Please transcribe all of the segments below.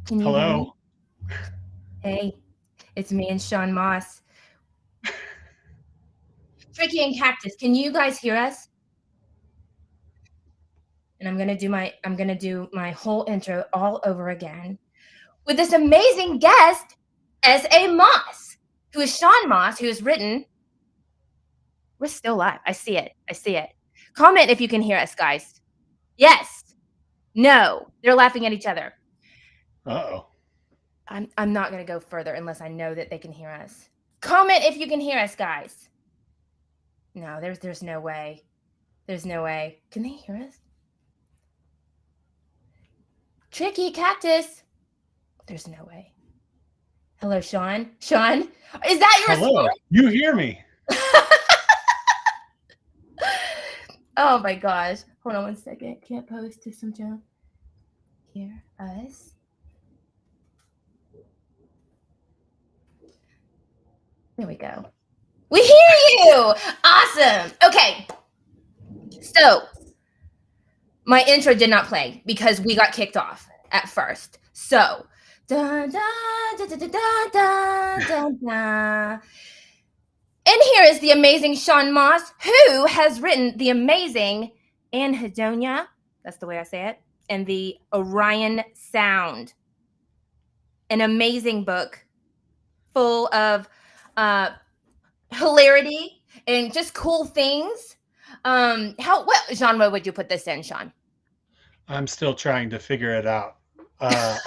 Can you hear me? Hello. Hey, it's me and Sean Moss. Tricky and Cactus, can you guys hear us? And I'm gonna do my whole intro all over again with this amazing guest, S.A. Moss, who is Sean Moss, who has written. We're still live. I see it. I see it. Comment if you can hear us, guys. Yes. No. They're laughing at each other. Uh-oh. I'm not gonna go further unless I know that they can hear us. Comment if you can hear us, guys. No, there's no way. There's no way. Can they hear us? Tricky Cactus. There's no way. Hello, Sean. Sean, is that your Hello. response? You hear me? Oh my gosh. Hold on one second. Can't post to some junk. Hear us. There we go. We hear you. Awesome. Okay. So my intro did not play because we got kicked off at first. So da, da, da, da, da, da, da, da. And here is the amazing Sean Moss, who has written the amazing ANHEDONIA, that's the way I say it, and the ORION Sound. An amazing book full of hilarity and just cool things. What genre would you put this in, Sean? I'm still trying to figure it out.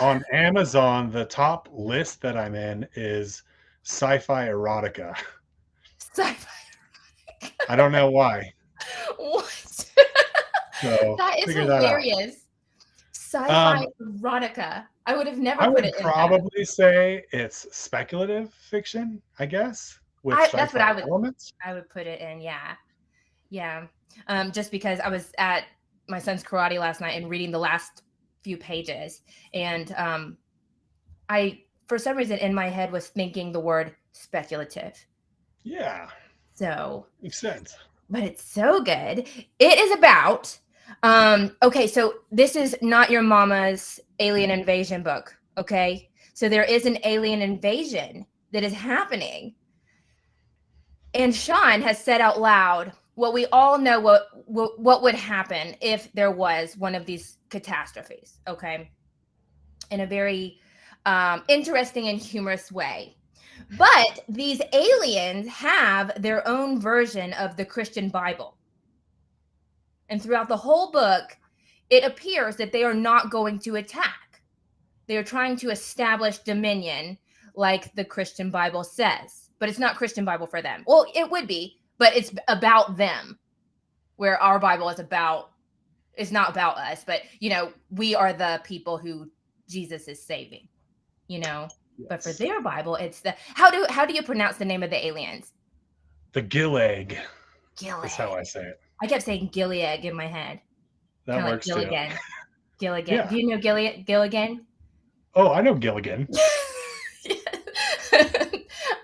On Amazon, the top list that I'm in is sci-fi erotica. Sci-fi. I don't know why. What? So That is figure that out. hilarious. Sci-fi erotica. I would have never I put would it in there. probably say it's speculative fiction, I guess, with That's what sci-fi I would elements. I would put it in, yeah. Yeah. Just because I was at my son's karate last night and reading the last few pages, and I, for some reason, in my head was thinking the word speculative. Yeah, So, makes sense. but it's so good. It is about okay, so this is not your mama's alien invasion book, okay? So there is an alien invasion that is happening. And Sean has said out loud what we all know what would happen if there was one of these catastrophes, okay? In a very interesting and humorous way. But these aliens have their own version of the Christian Bible. And throughout the whole book, it appears that they are not going to attack. They are trying to establish dominion like the Christian Bible says. But it's not Christian Bible for them. Well, it would be, but it's about them. Where our Bible is not about us, but we are the people who Jesus is saving. Yes. But for their Bible, it's how do you pronounce the name of the aliens? The Gilead. Gilead. That's how I say it. I kept saying Gilead in my head. That Kind of like works too. Gilligan. Gilligan. Yeah. Do you know Gilligan? Oh, I know Gilligan.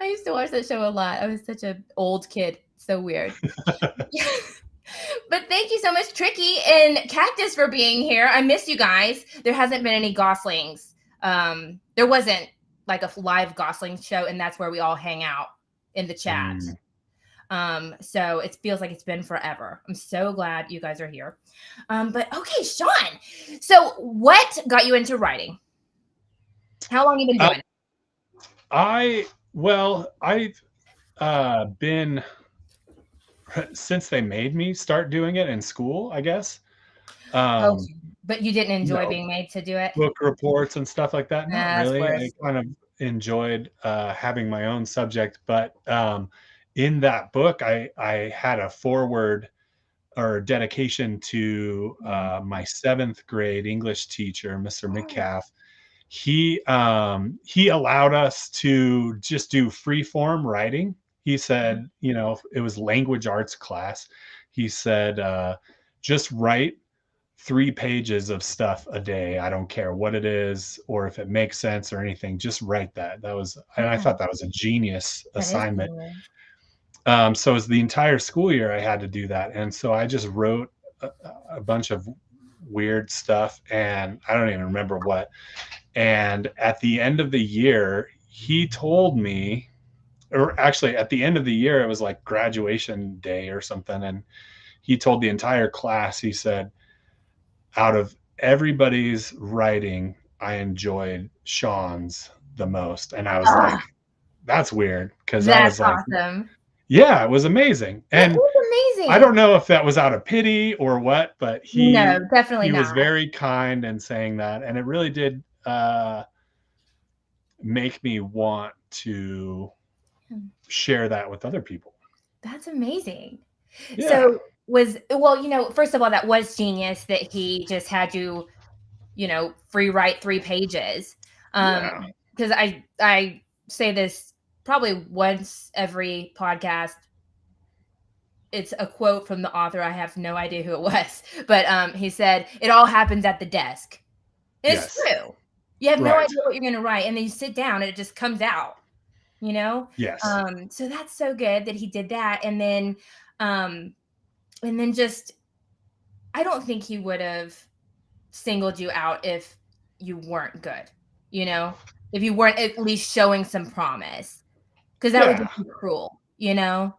I used to watch that show a lot. I was such an old kid. So weird. But thank you so much, Tricky and Cactus, for being here. I miss you guys. There hasn't been any Goslings. There wasn't like a live Gosling show, and that's where we all hang out in the chat. So it feels like it's been forever. I'm so glad you guys are here. But okay, Sean. So what got you into writing? How long have you been doing it? I've been since they made me start doing it in school, I guess. But you didn't enjoy being made to do it? Book reports and stuff like that. Not really. Worse. I kind of enjoyed having my own subject, but in that book, I had a foreword or dedication to my 7th grade English teacher, Mr. McCaff. He allowed us to just do free form writing. He said, it was language arts class. He said, just write 3 pages of stuff a day. I don't care what it is or if it makes sense or anything. Just write that. And I thought that was a genius assignment. So as the entire school year, I had to do that. And so I just wrote a bunch of weird stuff, and I don't even remember what. And at the end of the year, he told me, or actually at the end of the year, it was like graduation day or something. And he told the entire class, he said, out of everybody's writing, I enjoyed Sean's the most. And I was Ah, like, that's weird. Cause I that's was like, awesome. yeah, it was amazing. That And is I amazing. don't know if that was out of pity or what, but No, he definitely he was not. very kind in saying that. And it really did make me want to share that with other people. That's amazing. Yeah. So well, first of all, that was genius that he just had you, free write 3 pages. Yeah. Because I say this probably once every podcast. It's a quote from the author. I have no idea who it was, but he said, "It all happens at the desk." And it's Yes. true. You have no Right. idea what you're going to write, and then you sit down and it just comes out. You know, Yes. so that's so good that he did that, um, and then just I don't think he would have singled you out if you weren't good. You know, if you weren't at least showing some promise, because that would Yeah. just be cruel. You know.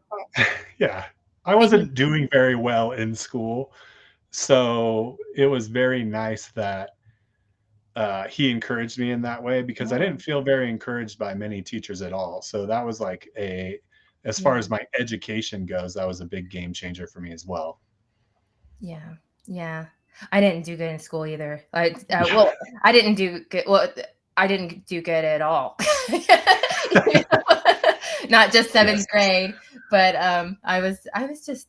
Yeah. I But wasn't doing very well in school. So it was very nice that he encouraged me in that way because I yeah, didn't feel very encouraged by many teachers at all. So that was like as far yeah. as my education goes, that was a big game changer for me as well. Yeah, yeah. I didn't do good in school either. Yeah. Well, I didn't do good. Well, I didn't do good at all. You know? Not just Yes. seventh grade, but I was just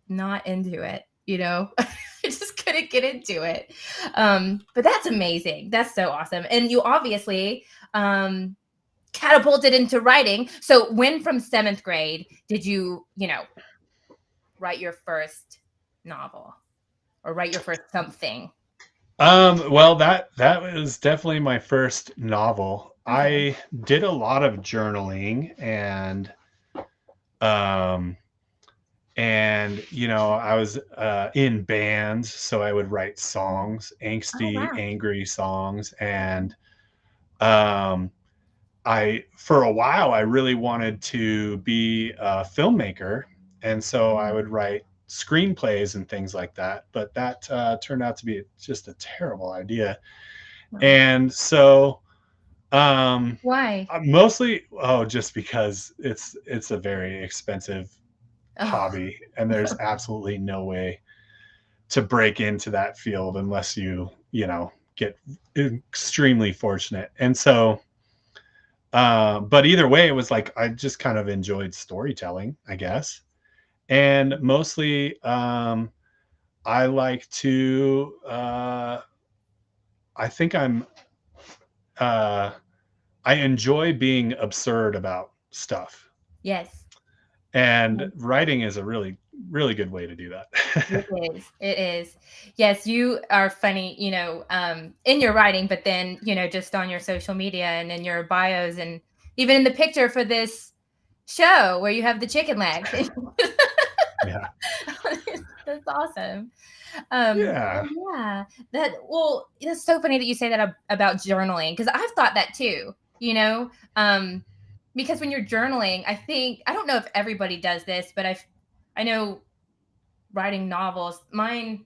not into it. I just couldn't get into it. But that's amazing. That's so awesome. And you obviously catapulted into writing. So when from seventh grade did you, write your first novel? Or write your first something. Well, that was definitely my first novel. Okay. I did a lot of journaling um I was in bands, so I would write songs, Oh, angsty, wow. angry songs, and um I for a while I really wanted to be a filmmaker, and so I Mm. would write screenplays and things like that. But that turned out to be just a terrible idea, Wow. and so um, Why? mostly just because it's a very expensive Oh, hobby, and there's absolutely no way to break into that field unless you get extremely fortunate, and so. But either way, it was like I just kind of enjoyed storytelling, I guess. And mostly, I like to, I think uh, I enjoy being absurd about stuff. yes. And Yes, writing is a really, really good way to do that. it is. It is. Yes, you are funny, in your writing, but then, just on your social media and in your bios and even in the picture for this show where you have the chicken legs. Yeah. That's awesome. Yeah. Yeah, that's so funny that you say that about journaling because I've thought that too. Because when you're journaling, I don't know if everybody does this, but I know writing novels. Mine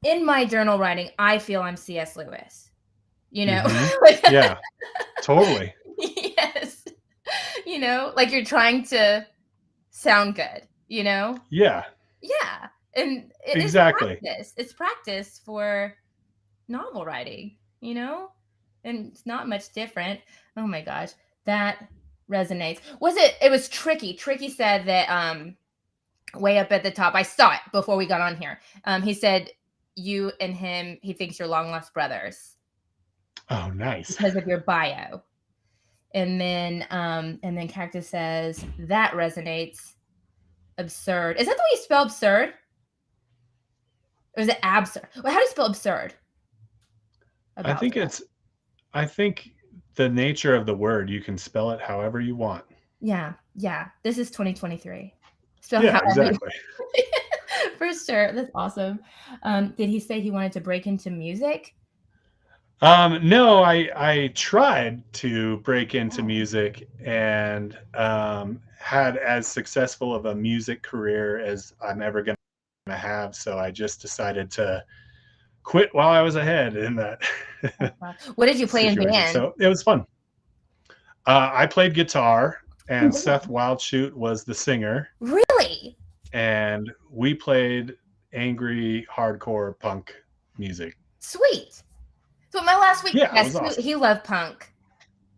in my journal writing, I feel I'm C.S. Lewis. You know, Hmm. Like- Yeah. Totally. yes, like you're trying to sound good. Yeah. Yeah, and it is Exactly. practice. It's practice for novel writing, and it's not much different. Oh my gosh, that resonates. It was Tricky. Tricky said that way up at the top. I saw it before we got on here. He said you and him, he thinks you're long lost brothers Oh, nice. because of your bio. And then Cactus says that resonates. Absurd. Is that the way you spell absurd? Or is it absurd? Well, how do you spell absurd? I About think it's I think the nature of the word, you can spell it however you want. Yeah, yeah. This is 2023. Spell Yeah, however you exactly. for sure. That's awesome. Did he say he wanted to break into music? No, I tried to break into music and had as successful of a music career as I'm ever going to have. So I just decided to quit while I was ahead in that What did you play in situation. band? So it was fun. I played guitar, and Seth Wildshoot was the singer, Really? and we played angry hardcore punk music. Sweet. So my last week, Yeah, it yes, was awesome. he loved punk.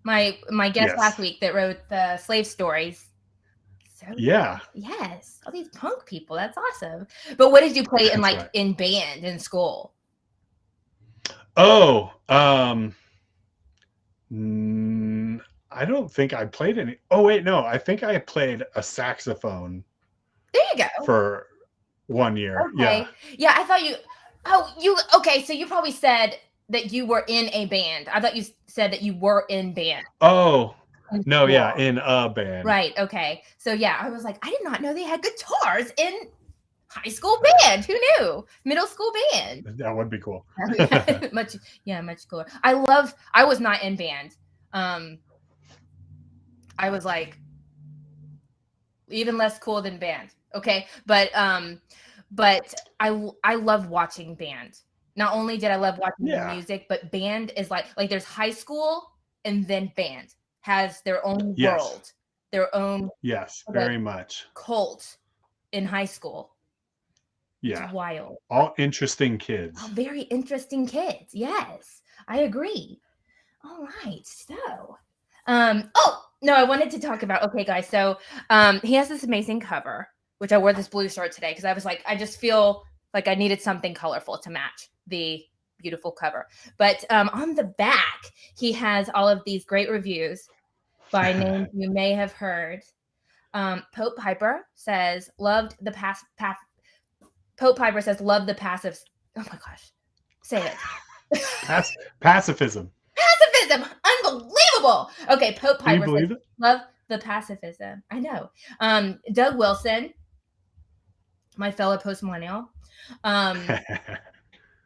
My guest last Yes. week that wrote the slave stories. So Yeah. yes, all these punk people. That's awesome. But what did you play in That's like right. in band in school? Oh, I don't think I played any. Oh wait, no, I think I played a saxophone There you go. for 1 year. Yeah. Okay. Yeah, I thought you. Oh, you. Okay, so you probably said that you were in a band. I thought you said that you were in band Oh, in no, school. yeah, in a band. Right. Okay. So yeah, I was like, I did not know they had guitars in high school band. Who knew? Middle school band. That would be cool. much cooler. I was not in band. I was like even less cool than band. Okay. But I love watching band. Not only did I love watching the Yeah. music, but band is like there's high school and then band has their own Yes. world, their own Yes, very much. cult in high school. Yeah. It's wild. All interesting kids. Oh, very interesting kids. Yes, I agree. All right. So, oh no, I wanted to talk about. Okay, guys. So, he has this amazing cover, which I wore this blue shirt today because I was like, I just feel like I needed something colorful to match the beautiful cover. But on the back, he has all of these great reviews by names you may have heard. Pope Piper says loved the Pope Piper says love the passive. Oh my gosh, say it. Pacifism. Pacifism, unbelievable. Okay, Pope Can you Piper believe says it? love the pacifism. I know. Doug Wilson, my fellow post millennial,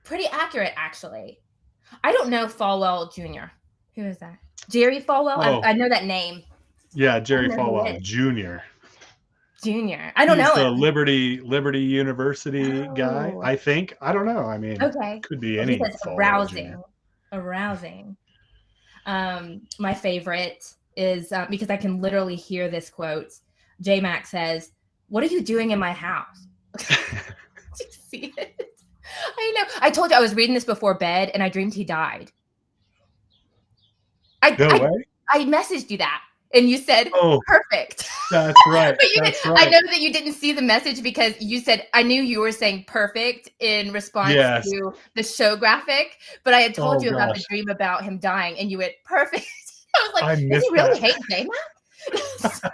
pretty accurate actually. I don't know Falwell Jr. Who is that? Jerry Falwell. Oh, I know that name. yeah, Jerry I don't know who it Falwell is. Jr. Junior. I don't He's know the him. Liberty University guy, Oh, I think. I don't know. I mean, okay. could be Well, he any says Falwell Jr. arousing. My favorite is because I can literally hear this quote. J Mac says, "What are you doing in my house?" Did you see it? I know. I told you I was reading this before bed, and I dreamed he died. No way. I messaged you that, and you said, Oh, "Perfect." that's right. But you That's did, I right. know that you didn't see the message because you said I knew you were saying perfect in response Yes. to the show graphic, but I had told Oh you about the gosh. dream about him dying, and you went perfect. I was like, I does he missed really that. hate J-Mac?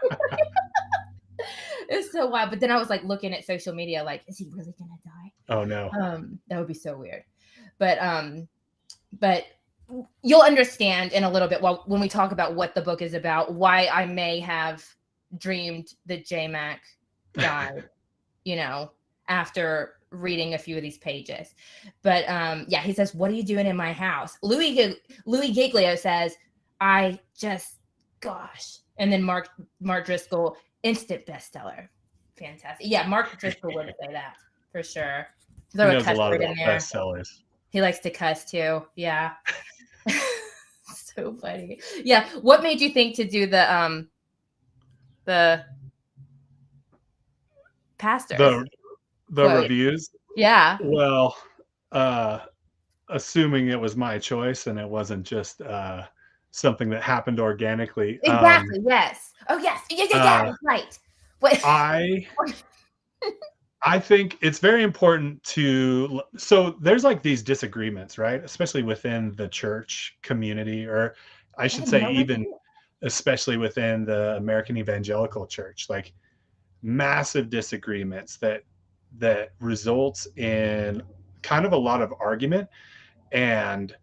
It's so wild. But then I was like looking at social media, like, is he really gonna die? Oh no. That would be so weird. But you'll understand in a little bit when we talk about what the book is about, why I may have dreamed that J-Mac died, after reading a few of these pages. But yeah, he says, "What are you doing in my house?" Louis Giglio says, gosh. And then Mark Driscoll, instant bestseller. Fantastic. Yeah, Mark Driscoll would say that for sure. He Throw a knows a cuss lot word in about there. bestsellers. He likes to cuss too. Yeah. So funny. Yeah. What made you think to do the pastors? The reviews? Yeah. Well, assuming it was my choice and it wasn't just something that happened organically. Exactly. Yes. Oh yes. Yeah. That's right. What? I think it's very important so there's like these disagreements, right? Especially within the church community, or I should say even especially within the American evangelical church, like massive disagreements that results in kind of a lot of argument and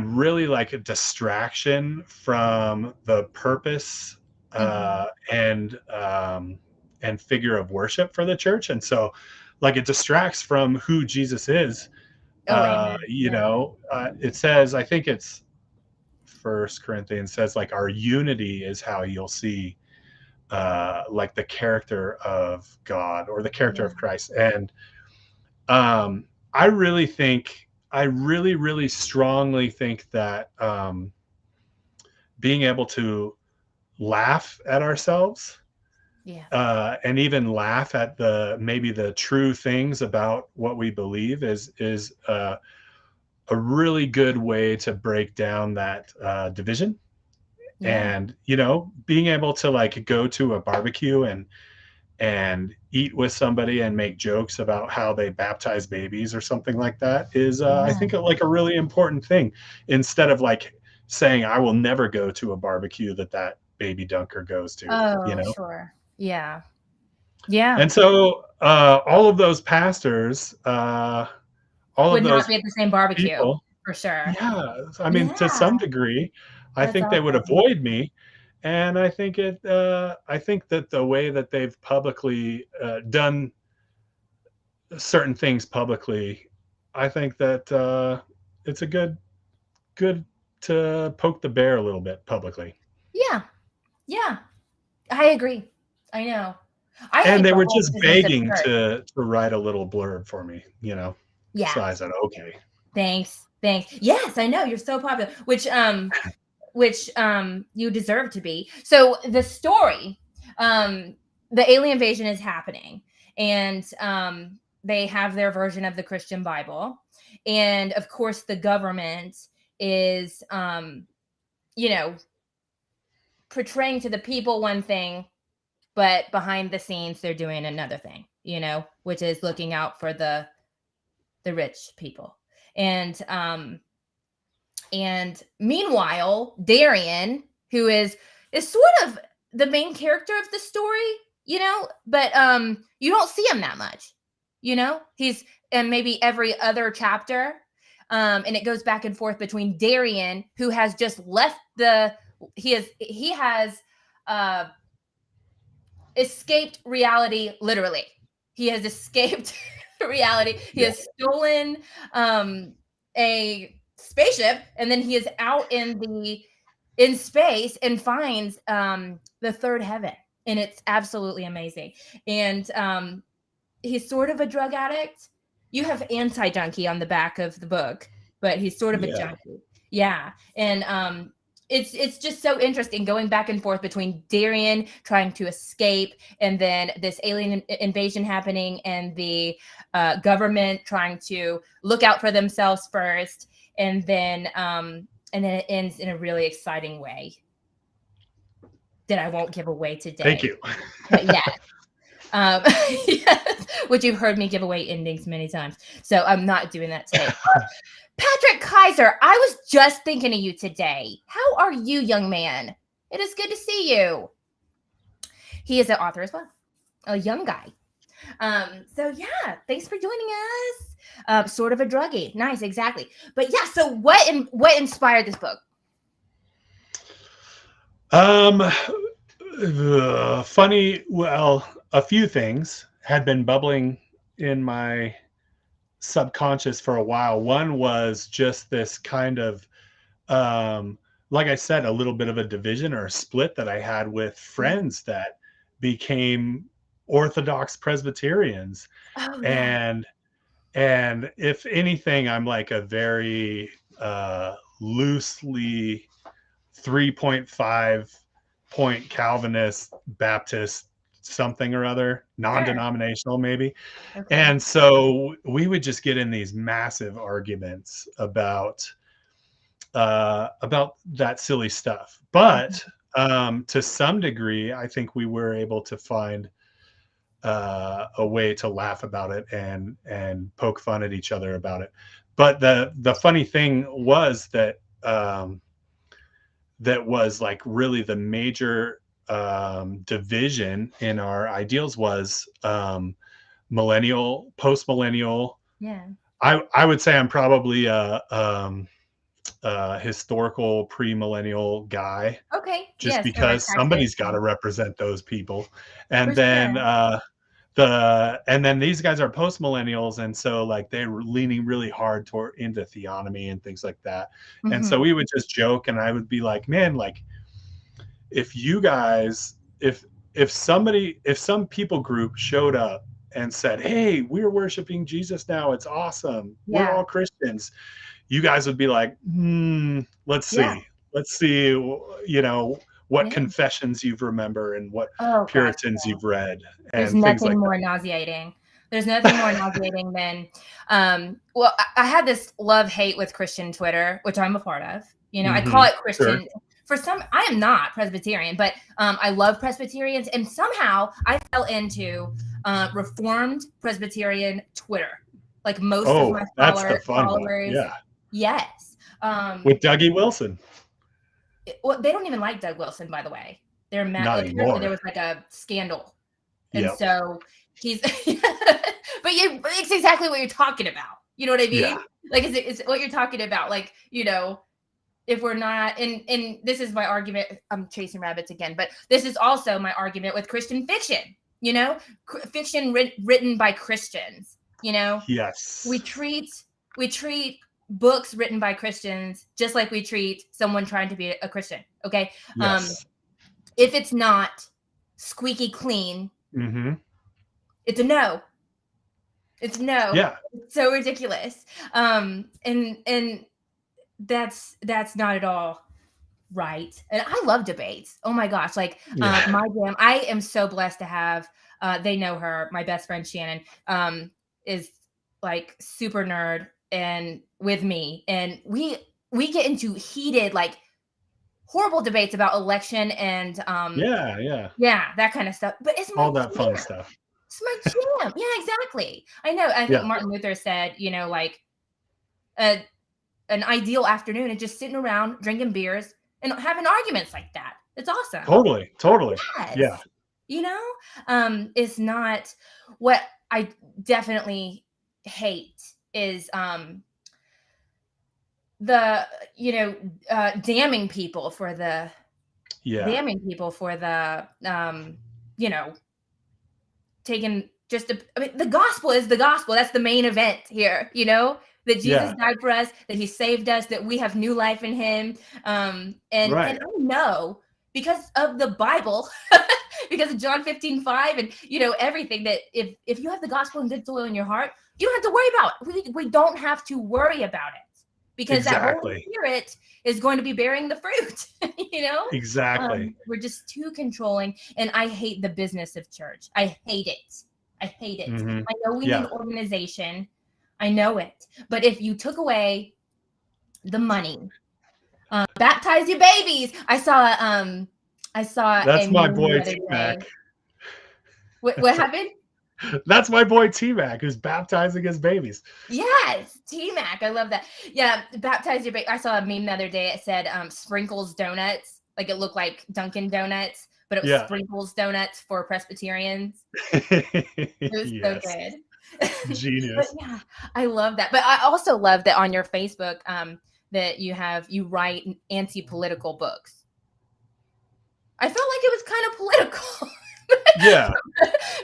really like a distraction from the purpose and figure of worship for the church. And so like it distracts from who Jesus is Oh, amen. Yeah. It says, I think it's First Corinthians says, like, our unity is how you'll see like the character of God or the character Yeah. of Christ. And I really think, I really, really strongly think that being able to laugh at ourselves Yeah. and even laugh at the maybe the true things about what we believe is a really good way to break down that division. Yeah. And being able to like go to a barbecue and eat with somebody and make jokes about how they baptize babies or something like that is I Yeah. think like a really important thing, instead of like saying I will never go to a barbecue that baby dunker goes to. Oh, sure. Yeah. Yeah. And so all of those pastors, all of Would not those be at the same barbecue people, for sure. yeah, I mean, to some Yeah. degree, I That's think they would awesome. avoid me. And I think that the way that they've publicly done certain things publicly, I think that it's a good to poke the bear a little bit publicly. Yeah. Yeah. I agree. I know. I And think they the were whole just business of begging church. to write a little blurb for me. So Yeah. I said, okay. Thanks. Thanks. Yes, I know you're so popular, which you deserve to be. So the story, um the alien invasion is happening, and they have their version of the Christian Bible, and of course the government is you know portraying to the people one thing, but behind the scenes they're doing another thing, which is looking out for the rich people. And meanwhile, Darian, who is sort of the main character of the story, but you don't see him that much. He's in maybe every other chapter. And it goes back and forth between Darian, who has just left the he has uh escaped reality, literally. He has escaped reality. He Yeah. has stolen a spaceship, and then he is out in space and finds the third heaven, and it's absolutely amazing. And he's sort of a drug addict. You have anti-junkie on the back of the book, but he's sort of a Yeah. junkie. Yeah. And it's just so interesting going back and forth between Darian trying to escape, and then this alien invasion happening, and the government trying to look out for themselves first, and then it ends in a really exciting way that I won't give away Thank today. you. But yeah. Yes, which you've heard me give away endings many times. So I'm not doing that today. Patrick Kaiser, I was just thinking of you today. How are you, young man? It is good to see you. He is an author as well, a young guy. So yeah, thanks for joining us. Sort of a druggie. Nice, exactly. But yeah, so what inspired this book? Funny, well, a few things had been bubbling in my subconscious for a while. One was just this kind of, like I said, a little bit of a division or a split that I had with friends that became Orthodox Presbyterians. Oh yeah. And and if anything, I'm like a very loosely 3.5 point Calvinist Baptist something or other, Sure. non-denominational maybe. Okay. And so we would just get in these massive arguments about that silly stuff. But to some degree, I think we were able to find a way to laugh about it and poke fun at each other about it. But the funny thing was that that was like really the major division in our ideals was millennial, post millennial. Yeah. I would say I'm probably a historical pre-millennial guy, Okay. just Yes. So like because Patrick. somebody's got to represent those people. And For then sure. and then these guys are post millennials, and so like they were leaning really hard toward into theonomy and things like that. And so Mhm. we would just joke, and I would be like, man, like if you guys, if some people group showed up and said, hey, we're worshiping Jesus now, it's awesome, we're Yeah. all Christians, you guys would be like, let's Yeah. see, let's see, what Yeah. confessions you've remember and what Oh gosh. Puritans you've read There's and things nothing like more nauseating. There's nothing more nauseating than, well, I had this love-hate with Christian Twitter, which I'm a part of. You know, I call that. it Sure. Christian. For some, I am not Presbyterian, but I love Presbyterians, and somehow I fell into Reformed Presbyterian Twitter. Like most of Oh, my that's the fun one. followers, Yeah. yes. With Dougie Wilson. Well, they don't even like Doug Wilson, by the way. They're mad. Not Apparently, there anymore. was like a scandal. And Yep. so he's, but it's exactly what you're talking about. You know what I mean? Yeah. Like, it's what you're talking about. Like, if we're not, and this is my argument. I'm chasing rabbits again, but this is also my argument with Christian fiction. Fiction written by Christians. Yes. We treat books written by Christians just like we treat someone trying to be a Christian. Okay. Yes. If it's not squeaky clean, it's a no. It's no. Yeah. It's so ridiculous. And that's not at all right. And I love debates. Oh my gosh. Like my jam, I am so blessed to have, they know her, my best friend Shannon, is like super nerd and with me. And we get into heated, like horrible debates about election and that kind of stuff. But it's all that fun stuff. It's my jam. Yeah, exactly. I know. I think Martin Luther said, like an ideal afternoon and just sitting around drinking beers and having arguments like that. It's awesome. Totally. Yes. Yeah. It's not what I definitely hate is the damning people for the taking just the gospel is the gospel. That's the main event here, that Jesus died for us, that he saved us, that we have new life in him. And I know because of the Bible, because of John 15:5 and everything, that if you have the gospel and good soil in your heart, you don't have to worry about it. We don't have to worry about it because that Holy Spirit is going to be bearing the fruit. Exactly. We're just too controlling, and I hate the business of church. I hate it. I know we need organization. I know it. But if you took away the money, baptize your babies. I saw that's my boy T-Mac. What happened? That's my boy T-Mac, who's baptizing his babies. Yes, T-Mac. I love that. Yeah, baptize your baby. I saw a meme the other day. It said Sprinkles Donuts. Like it looked like Dunkin' Donuts, but it was Sprinkles Donuts for Presbyterians. It was so good. Genius. But yeah, I love that. But I also love that on your Facebook that you write anti-political books. I felt like it was kind of political. Yeah.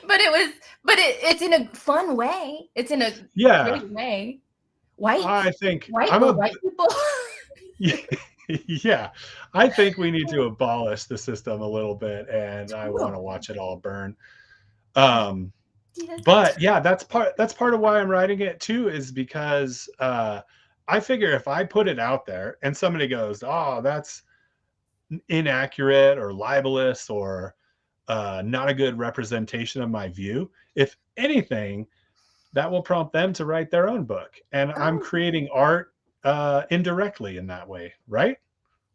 but it's in a fun way. It's in a great way. I think white people. Yeah. I think we need to abolish the system a little bit, and I want to watch it all burn. But yeah, that's part of why I'm writing it too, is because I figure if I put it out there and somebody goes, oh, that's inaccurate or libelous or not a good representation of my view, if anything, that will prompt them to write their own book. And I'm creating art indirectly in that way, right?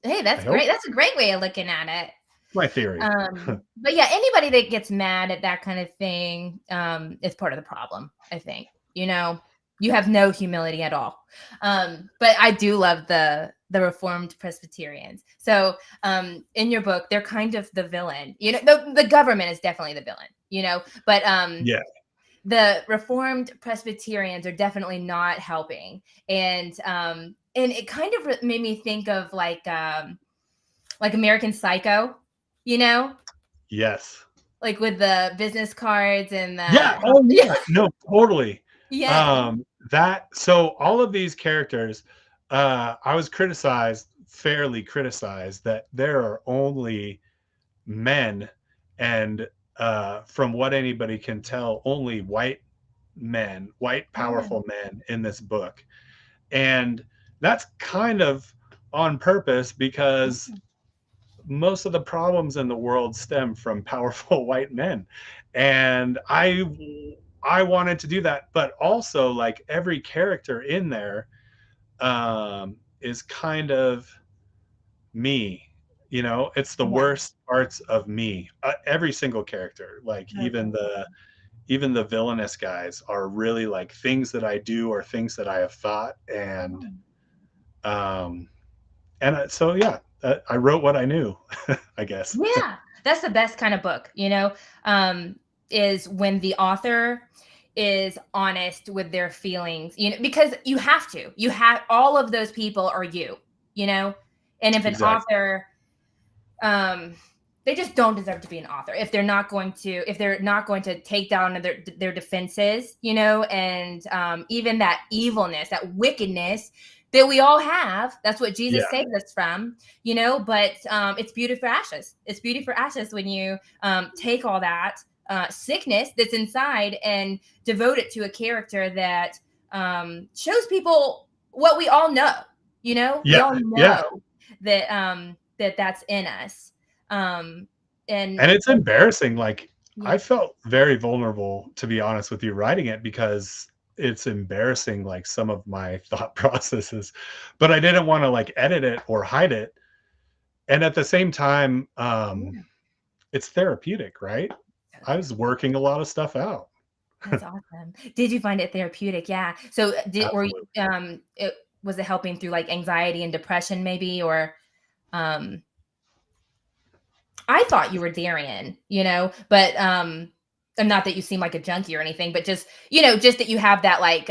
Hey, that's great. That's a great way of looking at it. My theory. But yeah, anybody that gets mad at that kind of thing is part of the problem, I think. You have no humility at all. But I do love the Reformed Presbyterians. So in your book, they're kind of the villain. The government is definitely the villain, but the Reformed Presbyterians are definitely not helping. And it kind of made me think of like American Psycho, Yes. like with the business cards and Yeah. the Oh yeah, yeah. No, totally. yes. So all of these characters, I was fairly criticized that there are only men, and from what anybody can tell, only white Yeah. powerful men in this book. And that's kind of on purpose because most of the problems in the world stem from powerful white men. And I wanted to do that, but also like every character in there is kind of me. It's the Yeah. worst parts of me. Every single character, like Okay. even the villainous guys, are really like things that I do or things that I have thought. Oh. Um, so yeah, I wrote what I knew, I guess. Yeah, that's the best kind of book, is when the author is honest with their feelings, because you have all of those people are you know, and if an Exactly. author, um, they just don't deserve to be an author if they're not going to take down their defenses, and even that evilness, that wickedness that we all have. That's what Jesus Yeah. saved us from, but it's beauty for ashes. It's beauty for ashes when you take all that sickness that's inside and devote it to a character that shows people what we all know. We Yeah. all Yeah. know that that's in us. Um, and And it's embarrassing. Like, I yeah, felt very vulnerable, to be honest with you, writing it, because it's embarrassing, like some of my thought processes, but I didn't want to like edit it or hide it. And at the same time, yeah, it's therapeutic, right? so I was working a lot of stuff out. that's awesome. Did you find it therapeutic? Yeah. So Absolutely. was it helping through like anxiety and depression maybe, or um I thought you were Darian, but and not that you seem like a junkie or anything, but just that you have that like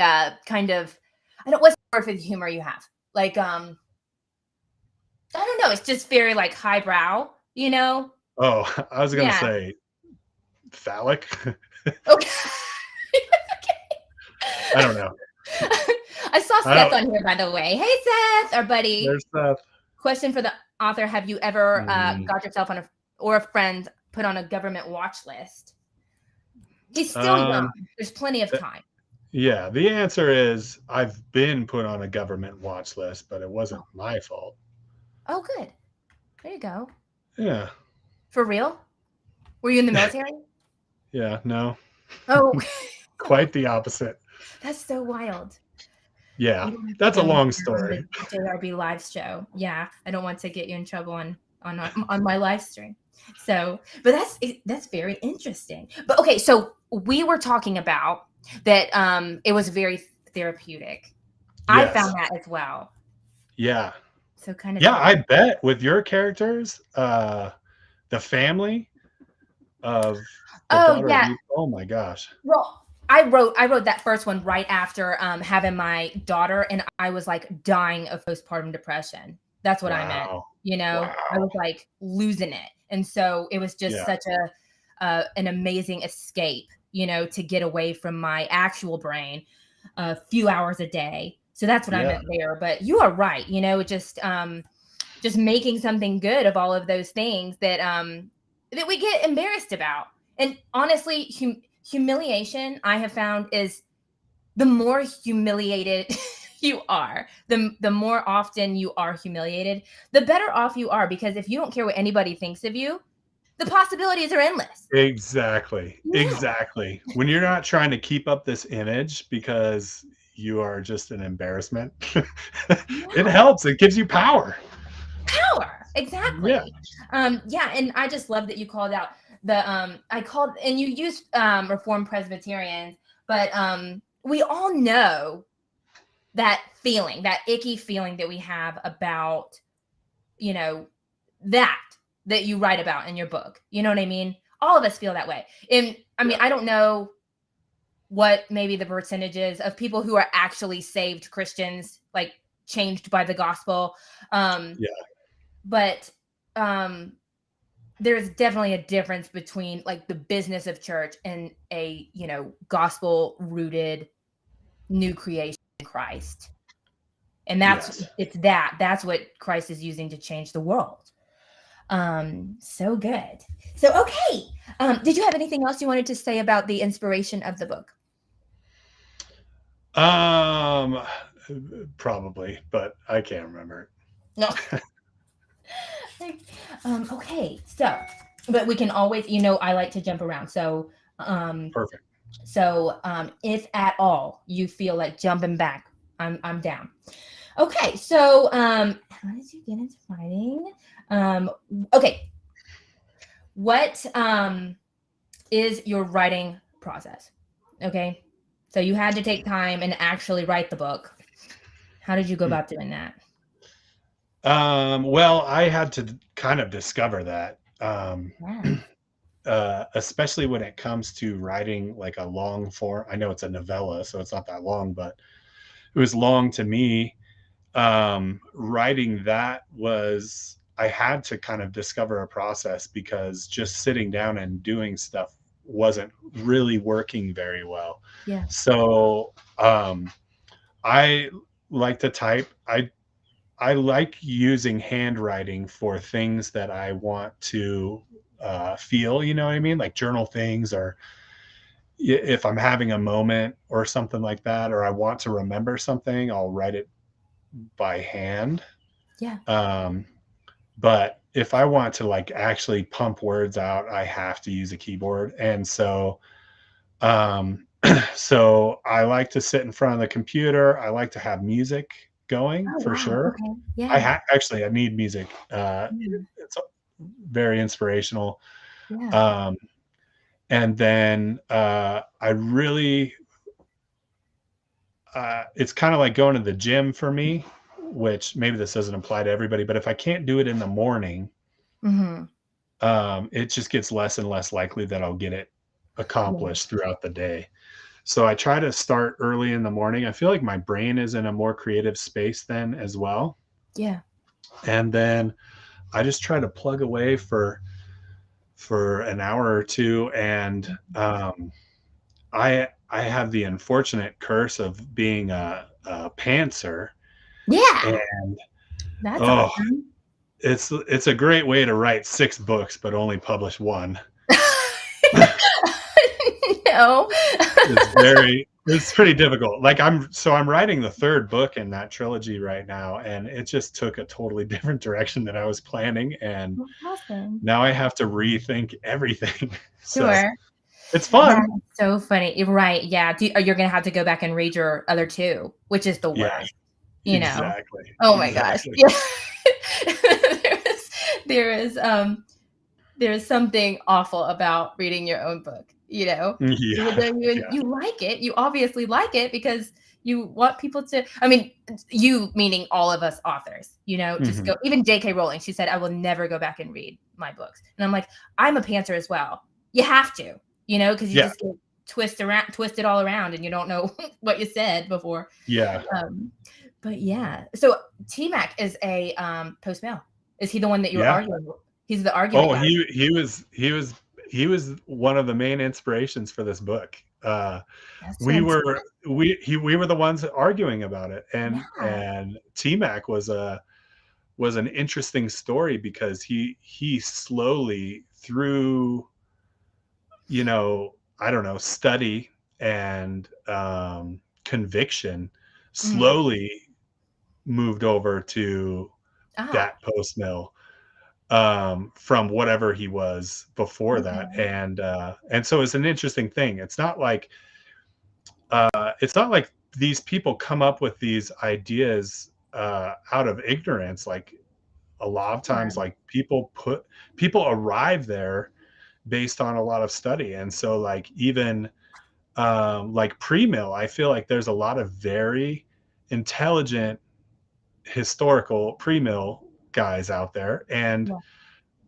kind of, I don't, what's the word for the humor you have? Like I don't know, it's just very like highbrow. Oh, I was gonna Yeah. say phallic. Okay. I don't know. I saw I Seth don't. on here, by the way. Hey, Seth, our buddy. There's that. Question for the author: have you ever Mm, got yourself or a friend put on a government watch list? He's still young. um, There's plenty of uh, time. yeah, the answer is I've been put on a government watch list, but it wasn't Oh, my fault. oh, good. There you go. Yeah, For real? Were you in the military? yeah, no, Oh, quite the opposite. that's so wild. Yeah, You don't have to that's a tell me long on the story. JRB live show. Yeah, I don't want to get you in trouble on my live stream. So, but that's very interesting. But okay, so we were talking about that. It was very therapeutic. I found Yes. that as well. Yeah. So kind of Yeah, tell. I bet with your characters, the family of the Oh daughter of yeah. you. Oh my gosh. Well, I wrote that first one right after having my daughter, and I was like dying of postpartum depression. That's what I meant. Wow. I Wow. was like losing it, and so it was just Yeah. such an amazing escape, to get away from my actual brain a few hours a day. So that's what I Yeah. meant there. But you are right. Just making something good of all of those things that we get embarrassed about. And honestly, humiliation, I have found, is the more humiliated you are, the more often you are humiliated, the better off you are, because if you don't care what anybody thinks of you, the possibilities are endless. Exactly. Yeah. Exactly. When you're not trying to keep up this image because you are just an embarrassment, it No. helps. It gives you power. Power. Yeah. Exactly. Yeah, and I just love that you called out and you used Reformed Presbyterians, but we all know that feeling, that icky feeling that we have about, you know, that that you write about in your book. You know what I mean? All of us feel that way. And I mean, Yeah. I don't know what maybe the percentages of people who are actually saved Christians, like changed by the gospel. Um, Yeah. but um there's definitely a difference between like the business of church and a, you know, gospel rooted new creation in Christ. And Yes. that's what Christ is using to change the world. So good. So okay. Did you have anything else you wanted to say about the inspiration of the book? Um, Probably, but I can't remember. No. Okay. So, but we can always, you know, I like to jump around. Um, Perfect. if at all you feel like jumping back, I'm down. Okay. So, how did you get into writing? Um, okay. What is your writing process? Okay. So you had to take time and actually write the book. How did you go about doing that? Well, I had to kind of discover that, Yeah. especially when it comes to writing like a long form. I know it's a novella, so it's not that long, but it was long to me. Writing that was, I had to kind of discover a process because just sitting down and doing stuff wasn't really working very well. Yeah. So, I like to type. I like using handwriting for things that I want to feel, you know what I mean? Like journal things, or if I'm having a moment or something like that, or I want to remember something, I'll write it by hand. Yeah. Um, but if I want to like actually pump words out, I have to use a keyboard. And so, um, so I like to sit in front of the computer. I like to have music going Oh for wow. sure. Okay. Yeah. Actually, I need music. Yeah. It's very inspirational. Yeah. Um, and then I really, it's kind of like going to the gym for me, which maybe this doesn't apply to everybody, but if I can't do it in the morning, Mm-hmm. it just gets less and less likely that I'll get it Yeah. accomplished throughout the day. So I try to start early in the morning. I feel like my brain is in a more creative space then as well. Yeah. And then I just try to plug away for an hour or two. And I have the unfortunate curse of being a pantser, Yeah. and That's oh, awesome. it's a great way to write 6 books but only publish one. No. It's pretty difficult. Like I'm writing the third book in that trilogy right now, and it just took a totally different direction than I was planning, and That's awesome. now I have to rethink everything. So Sure. it's fun. That's so funny. You're right. Yeah. You're gonna have to go back and read your other two, which is the Yeah, worst. You know. exactly. Oh my gosh. Exactly. Yeah. there is there is there's something awful about reading your own book, you know, even Yeah. though Yeah. you like it, you obviously like it because you want people to, I mean, you meaning all of us authors, you know, just Mhm. go, even JK Rowling, she said, I will never go back and read my books. And I'm like, I'm a pantser as well. You have to, you know, because you Yeah. just get twisted all around and you don't know what you said before. Yeah. Um, but yeah, so T Mac is a post male. Is he the one that you were Yeah. arguing with? He's the argument Oh, guy. he was one of the main inspirations for this book. That's We were fantastic. we were the ones arguing about it, Yeah. and T-Mac was an interesting story because he slowly through, I don't know, study and conviction, Mhm. slowly moved over to Ah, that post mill, from whatever he was before that. okay. And so it's an interesting thing. It's not like these people come up with these ideas out of ignorance. Like a lot of Sure. times, like people arrive there based on a lot of study. And so like even like pre-mill, I feel like there's a lot of very intelligent historical pre-mill guys out there, and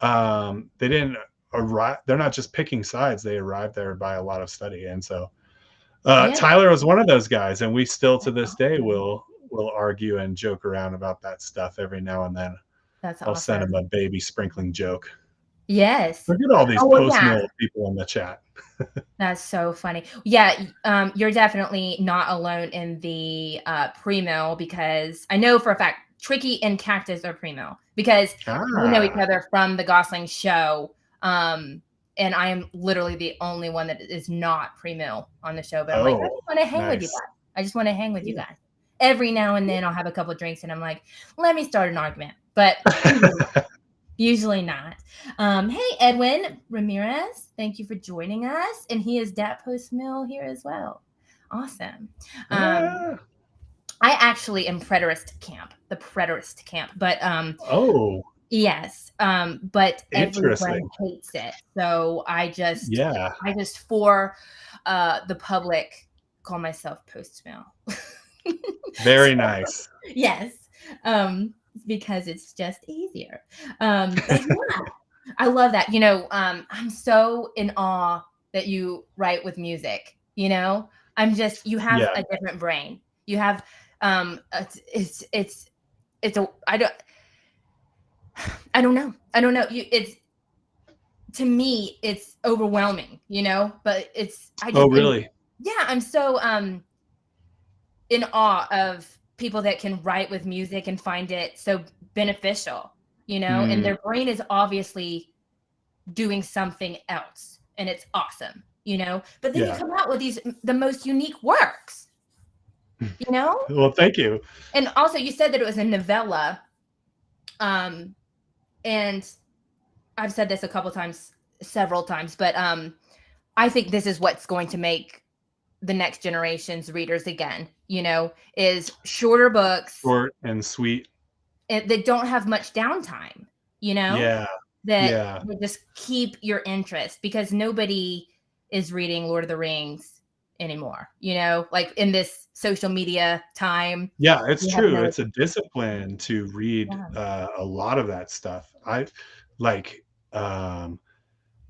Yeah. they didn't arrive. They're not just picking sides. They arrived there by a lot of study. And so Yeah. Tyler was one of those guys, and we still to That's this day awesome. will argue and joke around about that stuff every now and then. That's I'll send him awesome. a baby sprinkling joke. Yes. Look at all these Oh, well, yeah. post-mill people in the chat. That's so funny. Yeah, you're definitely not alone in the pre-mill, because I know for a fact Tricky and Cactus are pre-mill, because we know each Ah, other from the Gosling show. And I am literally the only one that is not pre-mill on the show. But I'm like, I oh, just want to hang with you nice. guys. I just want to hang with you Yeah. guys. Every now and then I'll have a couple of drinks and I'm like, let me start an argument. But usually not. Hey, Edwin Ramirez, thank you for joining us. And he is Dat Post Mill here as well. Awesome. Ah, I actually am preterist camp, the preterist camp, but oh, yes, but everyone interesting. hates it. So Yeah. I just for the public call myself post mill. Very nice. Yes, because it's just easier. But yeah, I love that. I'm so in awe that you write with music. You have Yeah. a different brain. You have, it's a, I don't know. I don't know. To me, it's overwhelming, but Oh, really? yeah, I'm so, in awe of people that can write with music and find it so beneficial, and Mm, their brain is obviously doing something else and it's awesome, but then you yeah. come out with the most unique works, you know? Well, thank you. And also you said that it was a novella. And I've said this a couple times, several times, but I think this is what's going to make the next generation's readers again, is shorter books Short and sweet. that don't have much downtime, Yeah. that Yeah. will just keep your interest, because nobody is reading Lord of the Rings anymore, like in this social media time. Yeah, it's You have true. no, It's a discipline to read yeah. a lot of that stuff. Like, um,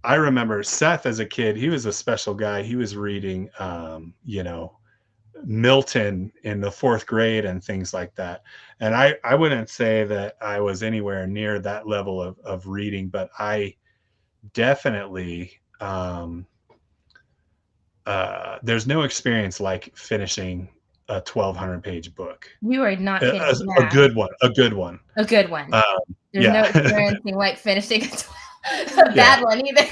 I remember Seth as a kid, he was a special guy. He was reading, Milton in the fourth grade and things like that. And I wouldn't say that I was anywhere near that level of reading, but I definitely, there's no experience like finishing a 1,200-page book. You are not A, kidding. a Yeah, good one, a good one. a good one. There's no Yeah, experiencing like finishing a yeah, bad one either.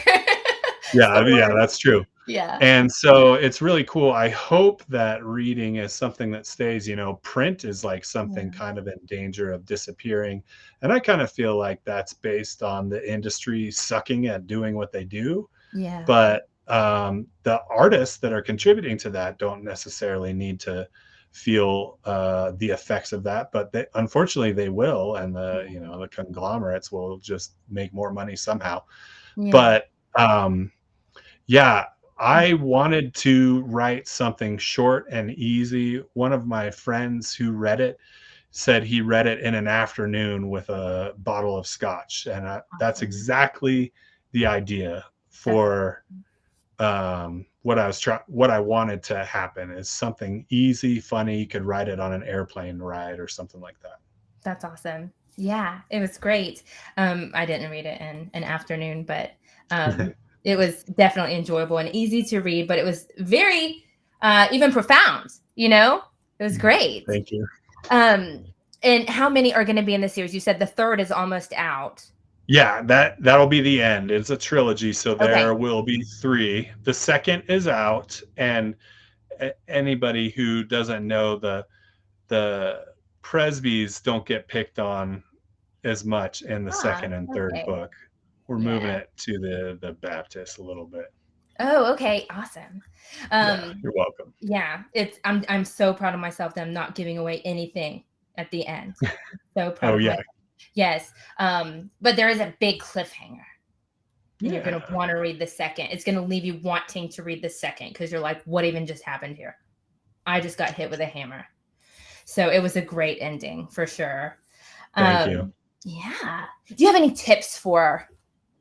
yeah, The yeah. worst. That's true. Yeah. And so it's really cool. I hope that reading is something that stays. Print is like something Yeah. kind of in danger of disappearing, and I kind of feel like that's based on the industry sucking at doing what they do. Yeah. But the artists that are contributing to that don't necessarily need to feel the effects of that, but unfortunately they will, and the conglomerates will just make more money somehow. Yeah. But yeah, I wanted to write something short and easy. One of my friends who read it said he read it in an afternoon with a bottle of scotch, and that's Awesome. exactly the idea That's for what I wanted to happen is something easy, funny. You could write it on an airplane ride or something like that's awesome. Yeah, it was great. I didn't read it in an afternoon, but that. it was definitely enjoyable and easy to read, but it was very even profound, It was great. Thank you. Um, and how many are going to be in the series? You said the third is almost out. Yeah, that'll be the end. It's a trilogy, so Okay. there will be three. The second is out, and anybody who doesn't know, the Presbys don't get picked on as much in the Ah, second and third okay. book. We're moving Yeah. it to the Baptist a little bit. Oh, okay. Awesome. Yeah, Um, you're welcome. yeah, I'm so proud of myself that I'm not giving away anything at the end. So proud Oh of yeah, my, yes. But there is a big cliffhanger, and you're gonna yeah, want to read the second. It's gonna leave you wanting to read the second, because you're like, what even just happened here? I just got hit with a hammer. So it was a great ending for sure. thank you. Yeah. Do you have any tips for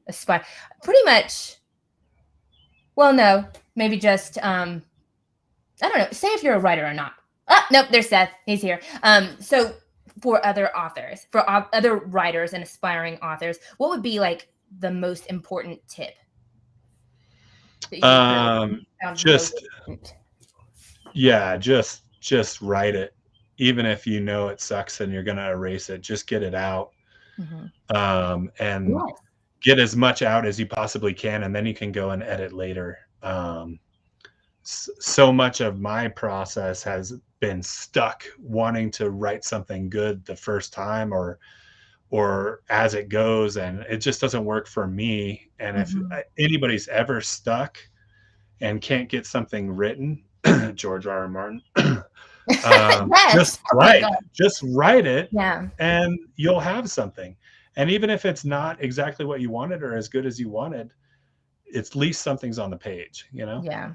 a spy? Pretty much. Well, no, maybe just I don't know. Say if you're a writer or not. Oh, nope, there's Seth. He's here. So for other authors, for other writers and aspiring authors, what would be like the most important tip that you heard found most Just important? yeah, just write it. Even if you know it sucks and you're gonna erase it, just get it out. Mhm. And Yes. get as much out as you possibly can, and then you can go and edit later. So much of my process has been stuck wanting to write something good the first time, or as it goes, and it just doesn't work for me. And if Mhm. anybody's ever stuck and can't get something written, George R. R. Martin, Yes. Oh my God. just write it, Yeah. and you'll have something. And even if it's not exactly what you wanted or as good as you wanted, at least something's on the page, you know? Yeah.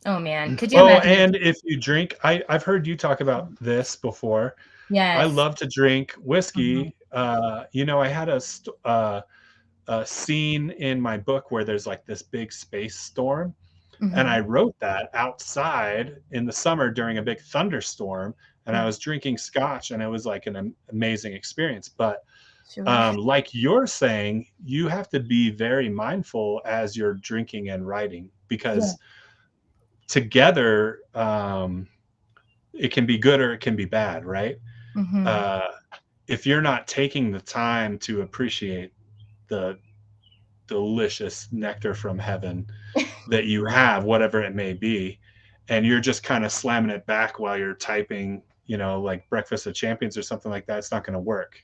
Oh man. Could you Oh, imagine if and if you drink, I've heard you talk about this before. I yes. love to drink Mhm. whiskey. I had a scene in my book where there's like this big space storm, and I Mhm. wrote that outside in the summer during a big thunderstorm, and I Yeah. was drinking scotch, and it was like an amazing experience. But Sure. like you're saying, you have to be very mindful as you're drinking and writing, Yeah. because together, it can be good or it can be bad, right? Mhm. Uh, if you're not taking the time to appreciate the delicious nectar from heaven that you have, whatever it may be, and you're just kind of slamming it back while you're typing, like Breakfast of Champions or something like that, it's not going to work.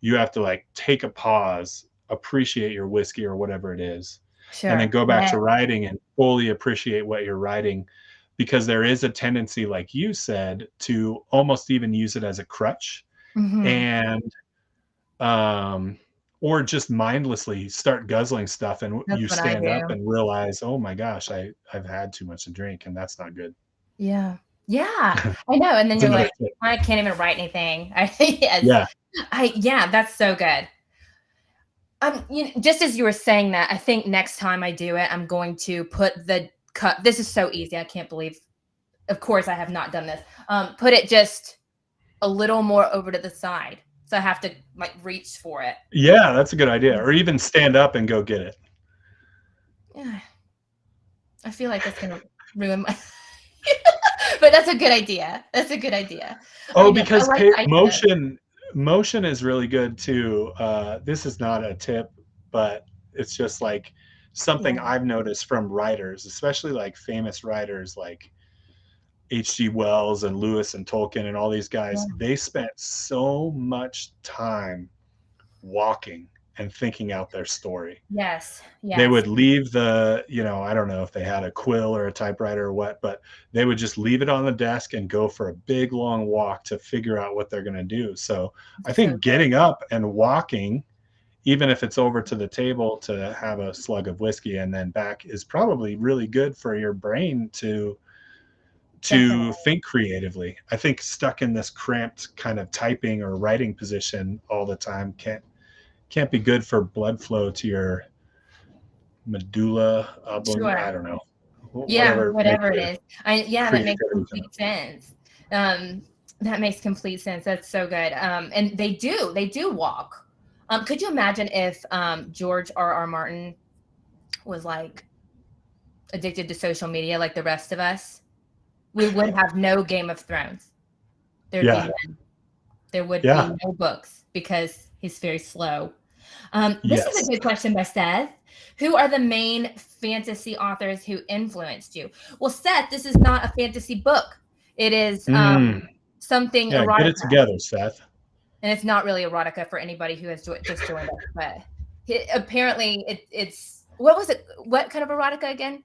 You have to like take a pause, appreciate your whiskey or whatever it is, and then Sure. go back Yeah. to writing and fully appreciate what you're writing, because there is a tendency, like you said, to almost even use it as a crutch, Mhm. and um or just mindlessly start guzzling stuff, and That's you what I stand up do. and realize, oh my gosh, I've had too much to drink, and that's not good. Yeah. Yeah. I know, and then That's you're another like, tip. "I can't even write anything." I yes. Yeah. Yeah, that's so good. Just as you were saying that, I think next time I do it, I'm going to put the cup this is so easy, I can't believe of course, I have not done this. Put it just a little more over to the side, so I have to, like, reach for it. Yeah, that's a good idea. Or even stand up and go get it. Yeah, I feel like that's gonna ruin my but that's a good idea. That's a good idea. I Oh, know, I because like the idea. motion is really good too. This is not a tip, but it's just like Yeah, something I've noticed from writers, especially like famous writers like H.G. Wells and Lewis and Tolkien and all these yeah. guys. They spent so much time walking and thinking out their story. Yes, They yes. would leave I don't know if they had a quill or a typewriter or what, but they would just leave it on the desk and go for a big long walk to figure out what they're going to do. So I So think getting up and walking, even if it's over to the table to have a slug of whiskey and then back, is probably really good for your brain definitely. to think creatively. I think stuck in this cramped kind of typing or writing position all the time can't be good for blood flow to your medulla oblong. I Sure. don't know, Yeah, whatever makes whatever it the is. Yeah, that makes creativity come complete sense. Um, that makes complete sense. That's so good. And they do walk. Could you imagine if George R. R. Martin was like addicted to social media like the rest of us? We would have no Game of Thrones. There'd be Yeah, none. There would be yeah, no books because he's very slow. This is a yes. good question by Seth. Who are the main fantasy authors who influenced you? Well, Seth, this is not a fantasy book. It is Mm, something yeah, get it erotica, together, Seth. and it's not really erotica for anybody who has just joined us. But apparently, it's what was it? What kind of erotica again?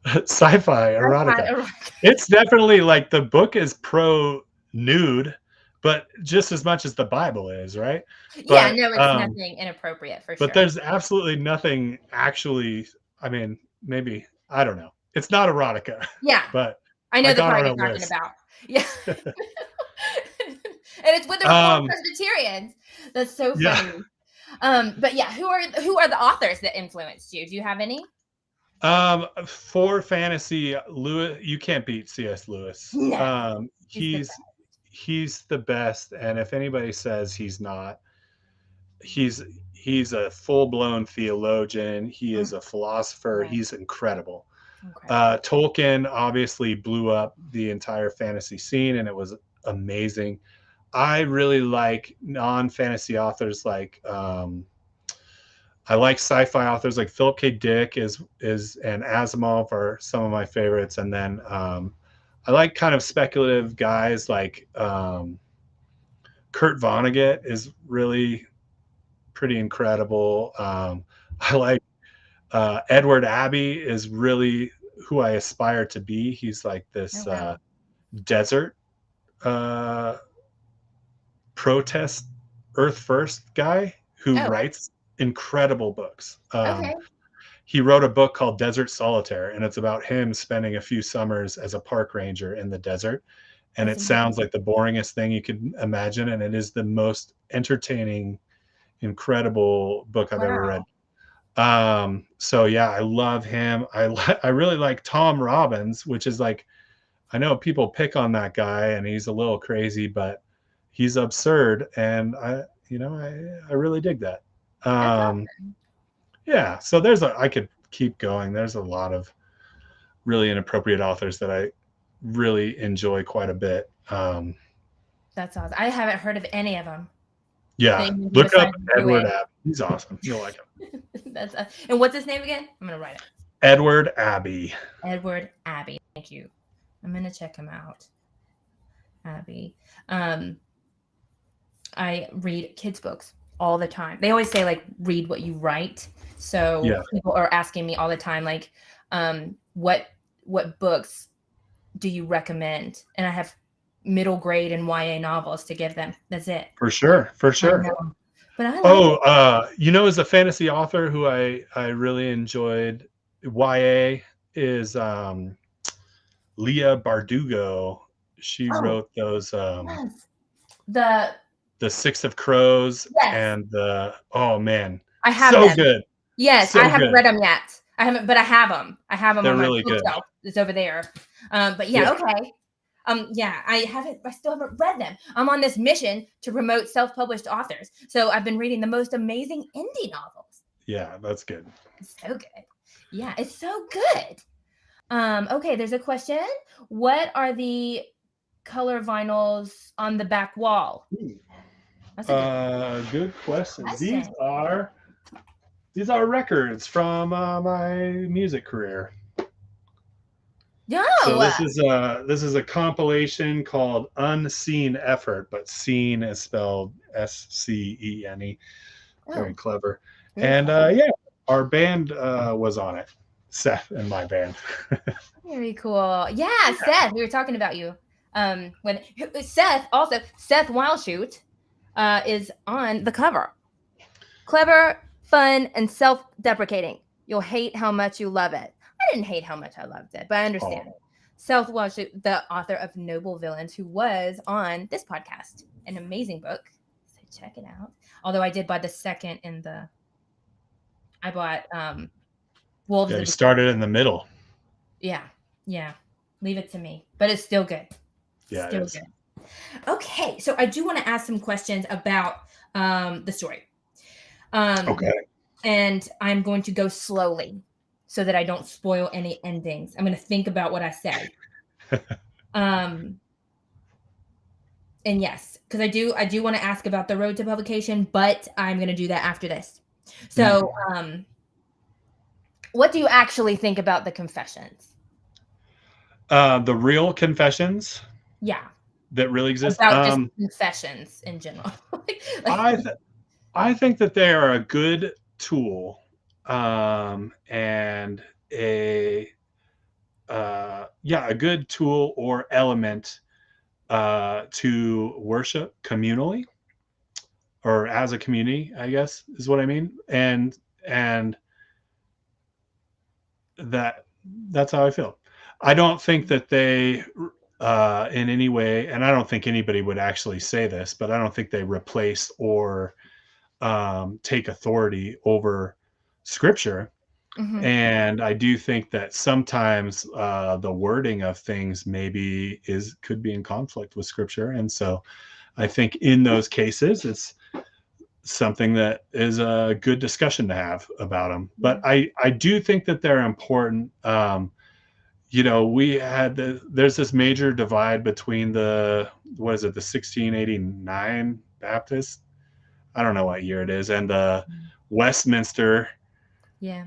Sci-fi Sci-fi erotica. erotica. It's definitely like the book is pro nude, but just as much as the Bible is, right? Yeah, But no, it's nothing inappropriate for but sure. there's absolutely nothing actually. I mean, maybe I don't know. It's not erotica, Yeah, but I I know the got part on you're a talking list. about. Yeah. And it's with the Reformed Um, Presbyterians. That's so yeah. funny. But yeah, who are the authors that influenced you? Do you have any? For fantasy, Lewis, you can't beat C.S. Lewis. No, he's the He's the best, and if anybody says he's not, he's he's a full-blown theologian. He Mm, is a philosopher. yeah, He's incredible. incredible. Tolkien obviously blew up the entire fantasy scene, and it was amazing. I really like non-fantasy authors like I like sci-fi authors like Philip K. Dick is and Asimov are some of my favorites, and then I like kind of speculative guys like Kurt Vonnegut is really pretty incredible. I like Edward Abbey is really who I aspire to be. He's like Oh this wow. desert uh, protest Earth First guy who Oh, writes incredible books. okay. He wrote a book called Desert Solitaire, and it's about him spending a few summers as a park ranger in the desert. And That's it amazing. sounds like the boringest thing you could imagine, and it is the most entertaining, incredible book I've ever read. Wow. So yeah, I love him. I really like Tom Robbins, which is like, I know people pick on that guy and he's a little crazy, but he's absurd, and I really dig that. That's Um, yeah, so I could keep going. There's a lot of really inappropriate authors that I really enjoy quite a bit. That's awesome. I haven't heard of any of them. Yeah, Thank you look up besides Edward Druid. Abbey. He's awesome. You'll like him. That's and what's his name again? I'm gonna write it. Edward Abbey. Edward Abbey. Thank you. I'm gonna check him out. Abbey. Um, I read kids' books all the time. They always say like read what you write. So Yeah, people are asking me all the time, like, what books do you recommend? And I have middle grade and YA novels to give them. That's it. for sure, for I sure. know. But I like Oh, it. as a fantasy author who I really enjoyed YA is Leah Bardugo. She Oh, wrote those yes. The the Six of Crows yes, and the oh man, I have so them. good, Yes, I so haven't good. read them yet. I haven't, but I have them. I have them They're on my really good. bookshelf. It's over there. But yeah, Yeah, okay. Yeah, I haven't. I still haven't read them. I'm on this mission to promote self-published authors. So I've been reading the most amazing indie novels. yeah, that's good. It's so good. Yeah, it's so good. Okay, there's a question. What are the color vinyls on the back wall? That's a Good question. question. These are records from my music career. No. So this is a compilation called Unseen Effort, but seen is spelled SCENE. Very Oh, clever. very And cool. yeah, our band was on it. Seth and my band. Very cool. Yeah, Seth, we were talking about you. When Seth Wildshoot is on the cover. Clever, fun, and self-deprecating. You'll hate how much you love it. I didn't hate how much I loved it, but I understand Oh, it. Seth Wildshoot, the author of Noble Villains, who was on this podcast, an amazing book. So check it out. Although I did buy the second in the. I bought Wolves yeah, of you the. started in the middle. Yeah, yeah. Leave it to me, but it's still good. Yeah, it Still is. good. Okay, so I do want to ask some questions about the story. Okay. And I'm going to go slowly so that I don't spoil any endings. I'm going to think about what I say. And yes, because I do want to ask about the road to publication, but I'm going to do that after this. So, what do you actually think about the confessions? The real confessions Yeah, that really exist. about just confessions in general. I th- I think that they are a good tool, and a good tool or element to worship communally or as a community, I guess is what I mean. And that's how I feel. I don't think that they in any way, and I don't think anybody would actually say this, but I don't think they replace or take authority over scripture. Mhm. And I do think that sometimes the wording of things maybe could be in conflict with scripture. And so I think in those cases, something that is a good discussion to have about them. But Yeah. I do think that they're important. You know, there's this major divide between what is it, the 1689 Baptist? I don't know what year it is, and the Westminster, Yeah.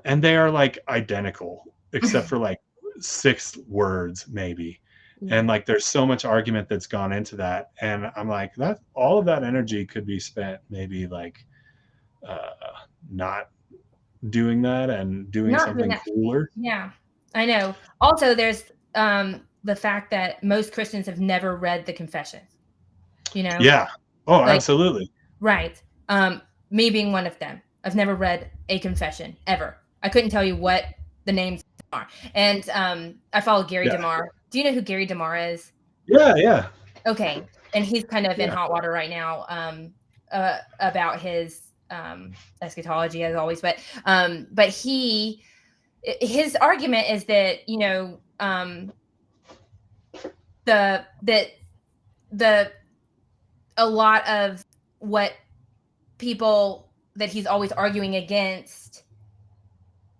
and they are like identical, except for like 6 words maybe. And Yeah. like there's so much argument that's gone into that. And I'm like, that all of that energy could be spent maybe like uh not doing that and doing Not doing something that. cooler. Yeah. I know. Also, there's the fact that most Christians have never read the Confessions, you know? Yeah. Oh, Like, absolutely. right. Me being one of them. I've never read a confession ever. I couldn't tell you what the names are. And I follow Gary Yeah. DeMar. Do you know who Gary DeMar is? Yeah, yeah. Okay. And he's kind of in Yeah. hot water right now about his eschatology as always. But his argument is that, you know, the a lot of what people that he's always arguing against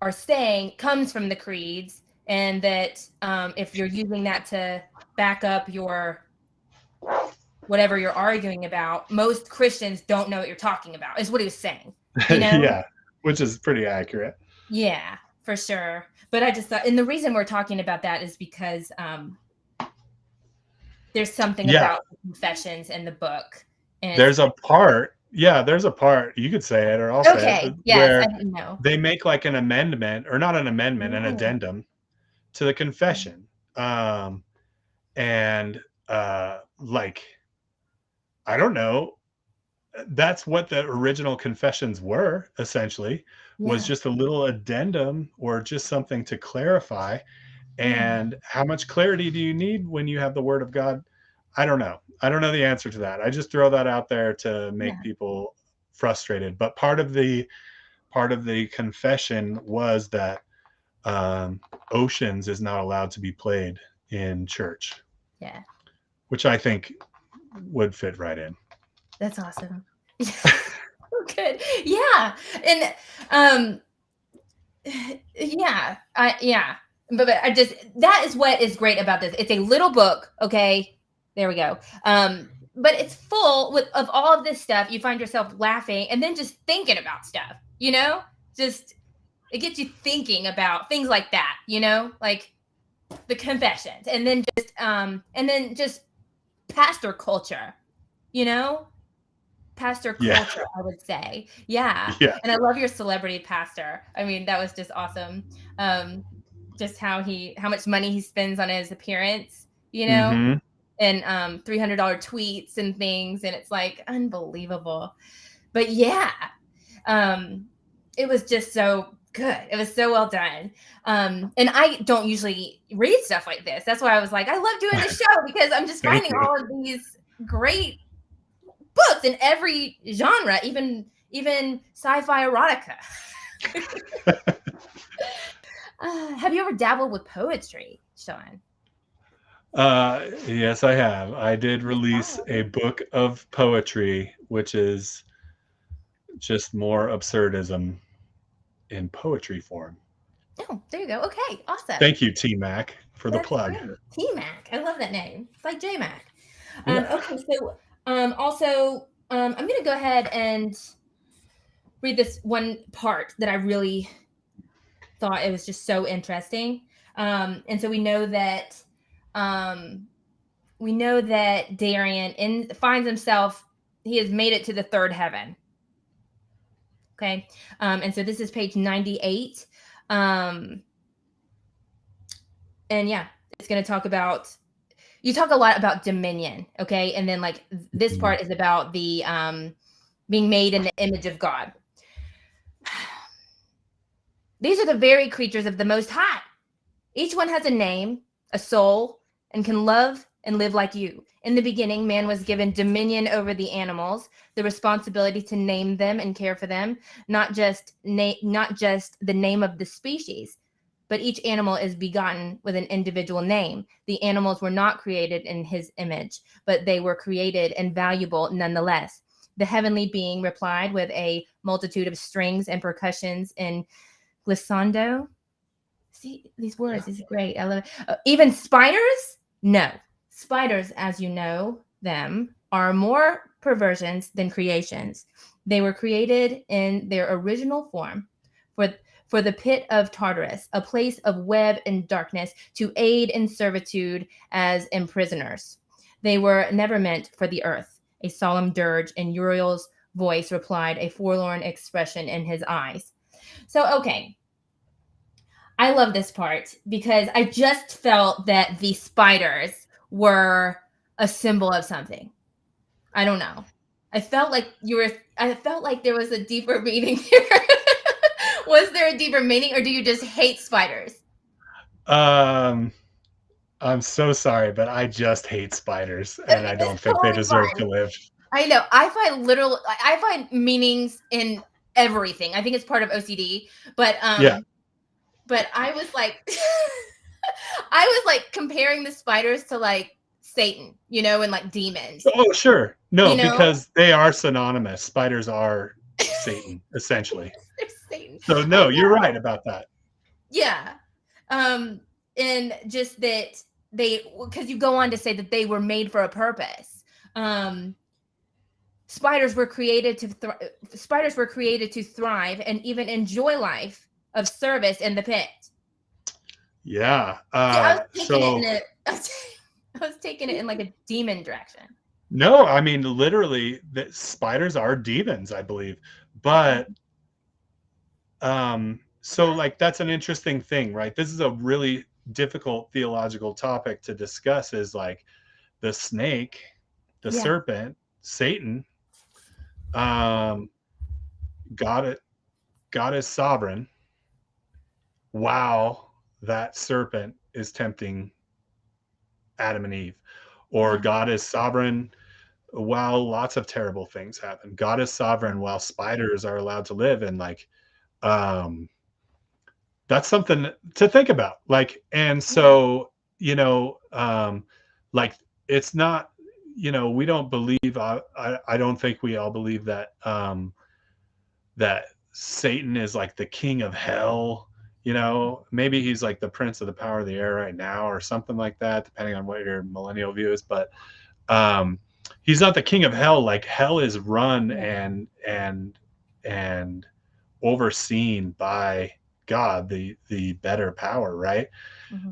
are saying comes from the creeds, and that if you're using that to back up your whatever you're arguing about, most Christians don't know what you're talking about, is what he was saying, you know? Yeah, which is pretty accurate. Yeah, for sure. But I just thought, and the reason we're talking about that is because there's something Yeah, about the confessions in the book. And it's there's a part, there's a part, you could say it or I'll say okay. it, Yes, I where didn't know. they make like an amendment, or not an amendment, an Oh, addendum to the confession. And like, I don't know, that's what the original confessions were essentially, was yeah, just a little addendum or just something to clarify. yeah, And how much clarity do you need when you have the word of God? I don't know. I don't know the answer to that. I just throw that out there to make yeah, people frustrated. But part of the confession was that Oceans is not allowed to be played in church, yeah. which I think would fit right in. That's awesome. Good. Yeah. And um yeah. But I just, that is what is great about this. It's a little book, okay? There we go. But it's full of all of this stuff. You find yourself laughing and then just thinking about stuff, you know? Just it gets you thinking about things like that, you know? Like the confessions, and then just pastor culture, you know? Pastor Yeah. culture, I would say. Yeah. Yeah. And I love your celebrity pastor. I mean, that was just awesome. Um, just how much money he spends on his appearance, you know, Hmm. and $300 tweets and things. And it's like unbelievable. But yeah, um, it was just so good. It was so well done. And I don't usually read stuff like this. That's why I was like, I love doing this show, because I'm just Thank finding you. all of these great books in every genre, even sci-fi erotica. Have you ever dabbled with poetry, Sean? Yes, I have. I did release a book of poetry, which is just more absurdism in poetry form. Oh, there you go. Okay, awesome. Thank you, T Mac, for the That's plug. great. T-Mac. I love that name. It's like J-Mac. Yeah. Okay, so also I'm gonna go ahead and read this one part that I really thought it was just so interesting. And so um, we know that Darian finds himself, he has made it to the third heaven. Okay. And so this is page 98. And yeah, it's going to talk about, you talk a lot about dominion. Okay. And then like this Mhm. part is about the being made in the image of God. These are the very creatures of the Most High. Each one has a name, a soul, and can love and live like you. In the beginning, man was given dominion over the animals, the responsibility to name them and care for them, not just the name of the species, but each animal is begotten with an individual name. The animals were not created in his image, but they were created and valuable nonetheless. The heavenly being replied with a multitude of strings and percussions in glissando. See, these words, this is great. I love it. Even spiders? No. Spiders, as you know them, are more perversions than creations. They were created in their original form for the pit of Tartarus, a place of web and darkness, to aid in servitude as imprisoners. They were never meant for the earth. A solemn dirge in Uriel's voice replied, a forlorn expression in his eyes. So, okay. I love this part because I just felt that the spiders were a symbol of something. I don't know. I felt like there was a deeper meaning here. Was there a deeper meaning, or do you just hate spiders? I'm so sorry, but I just hate spiders, and I don't It's think they totally deserve fine. to live. I know. I find meanings in everything. I think it's part of OCD, but Yeah. but I was like I was like comparing the spiders to like Satan, and like demons, Oh, sure. No, you know? because they are synonymous. Spiders are Satan, essentially. They're Satan. So I no, you're know. right about that. Yeah. And just that because you go on to say that they were made for a purpose. Spiders were created to thrive and even enjoy life of service in the pit. Yeah. See, I was taking it So in I was taking it in like a demon direction. no, I mean literally, the spiders are demons, I believe. But so like that's an interesting thing, right? This is a really difficult theological topic to discuss, is like the snake, the Yeah. serpent, Satan, God is sovereign. Wow, that serpent is tempting Adam and Eve. Or Yeah. God is sovereign while lots of terrible things happen. God is sovereign while spiders are allowed to live. And like, that's something to think about. Like, and so, like it's not, we don't believe, I don't think we all believe that, that Satan is like the king of hell. Maybe he's like the prince of the power of the air right now or something like that, depending on what your millennial view is. But he's not the king of hell. Like hell is run and overseen by God, the better power, right? Mm-hmm.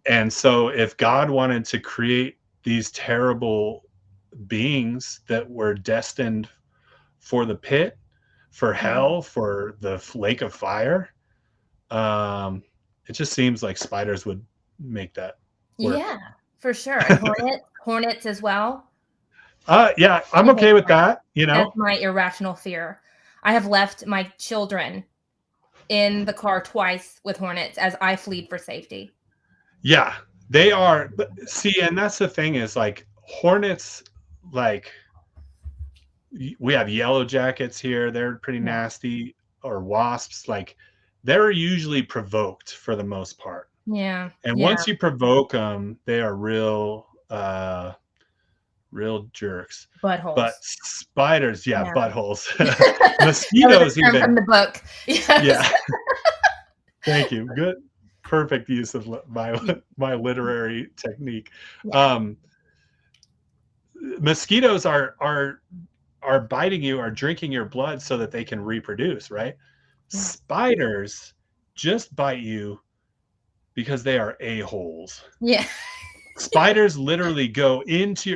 And so if God wanted to create these terrible beings that were destined for the pit, for hell, for the lake of fire, it just seems like spiders would make that work. Yeah, for sure. And hornets as well. Yeah, I'm okay with that. That's my irrational fear. I have left my children in the car twice with hornets as I fled for safety. Yeah, they are. But see, and that's the thing, is like hornets, like we have yellow jackets here. They're pretty nasty. Or wasps, like they're usually provoked for the most part. Yeah. And once you provoke them, they are real jerks. Buttholes. But spiders, buttholes. that was Mosquitoes a term even from the book. Yes. Yeah. Thank you. Good. Perfect use of my literary technique. Yeah. Mosquitoes are biting you, are drinking your blood so that they can reproduce, right? Yeah. Spiders just bite you because they are a-holes. Yeah. Spiders literally go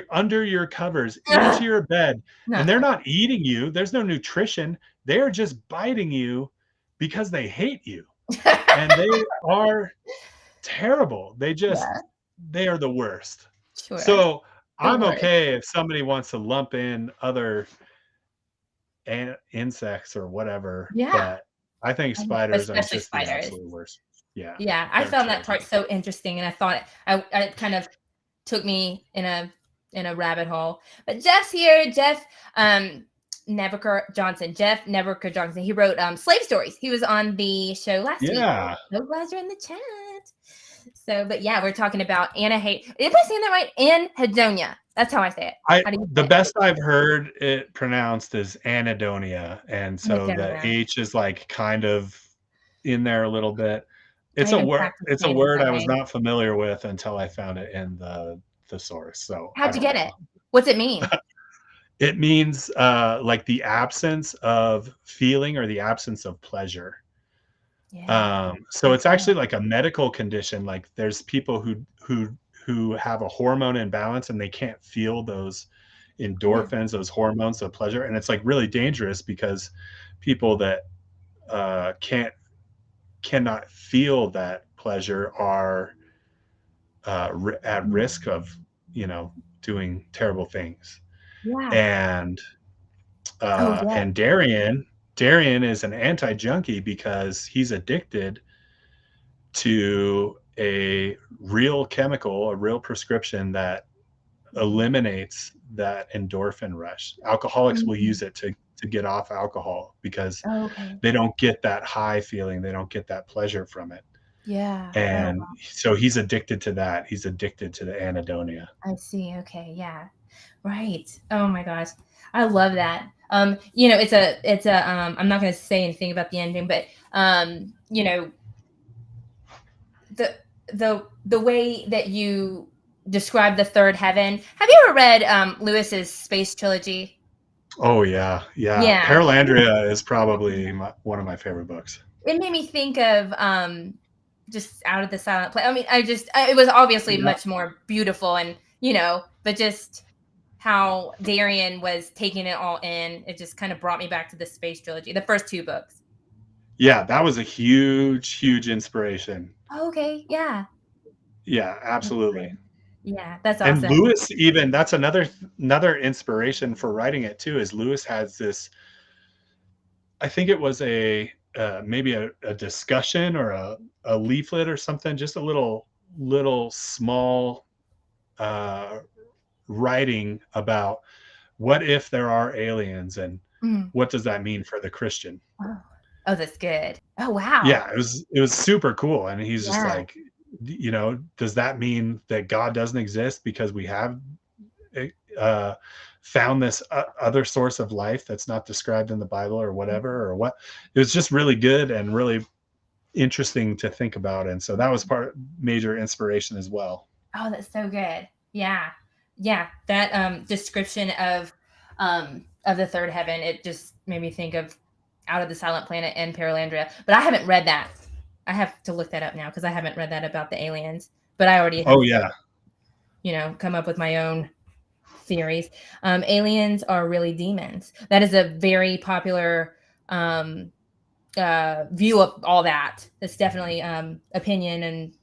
under your covers, into your bed, and they're not eating you. There's no nutrition. They're just biting you because they hate you. And they are terrible. They are the worst. Sure. So I'm okay if somebody wants to lump in other insects or whatever. Yeah. But I think spiders are just the absolute worst. Yeah. Yeah. I found that part so interesting, and I thought it kind of took me in a rabbit hole. But Jeff's here. Jeff Neverker Johnson. Jeff Neverker Johnson. He wrote Slave Stories. He was on the show last week. So glad you're in the chat. So, but yeah, we're talking about anahate. Am I saying that right? Anhedonia. That's how I say it. How do you The say best I've heard it pronounced is ANHEDONIA, and it? so the Anhedonia. H is like kind of in there a little bit. I It's a even word. practice It's a saying it word that I was way. not familiar with until I found it in the source. So I How'd you don't get it? know. What's it mean? It means like the absence of feeling or the absence of pleasure. Yeah. So it's actually like a medical condition. Like there's people who have a hormone imbalance and they can't feel those Yeah. endorphins, those hormones of pleasure, and it's like really dangerous because people that cannot feel that pleasure are at risk of doing terrible things. Yeah. And Oh, yeah. Darian is an anti-junkie because he's addicted to a real chemical, a real prescription that eliminates that endorphin rush. Alcoholics will Mhm. use it to get off alcohol because Oh, okay. they don't get that high feeling, they don't get that pleasure from it. Yeah. Oh, And so he's addicted to that. He's addicted to the anhedonia. I see. Okay. Yeah. Right. Oh my gosh. I love that. It's a I'm not going to say anything about the ending, but the the way that you describe the third heaven. Have you ever read Lewis's space trilogy? Oh yeah, yeah. Yeah. Paralandria is probably one of my favorite books. It made me think of just Out of the Silent Place. I mean, it was obviously Yeah, much more beautiful and, but just how Darian was taking it all in. It just kind of brought me back to the space trilogy, the first two books. yeah. That was a huge inspiration. Oh, okay. Yeah. Yeah, That's absolutely. great. Yeah. That's And awesome. Lewis, even that's another inspiration for writing it too. Is Lewis has this? I think it was a maybe a discussion or a leaflet or something, just a little small uh, writing about what if there are aliens and Mm. what does that mean for the Christian. Oh. Oh, that's good. Oh, wow. Yeah, it was super cool, and he's just Yeah. like, does that mean that God doesn't exist because we have uh, found this other source of life that's not described in the Bible or whatever, or what? It was just really good and really interesting to think about, and so that was major inspiration as well. Oh, that's so good. Yeah. Yeah. That description of the third heaven, it just made me think of Out of the Silent Planet and Paralandria. But I haven't read that. I have to look that up now because I haven't read that about the aliens. But I already Oh have, yeah. come up with my own theories. Aliens are really demons. That is a very popular view of all that. That's definitely opinion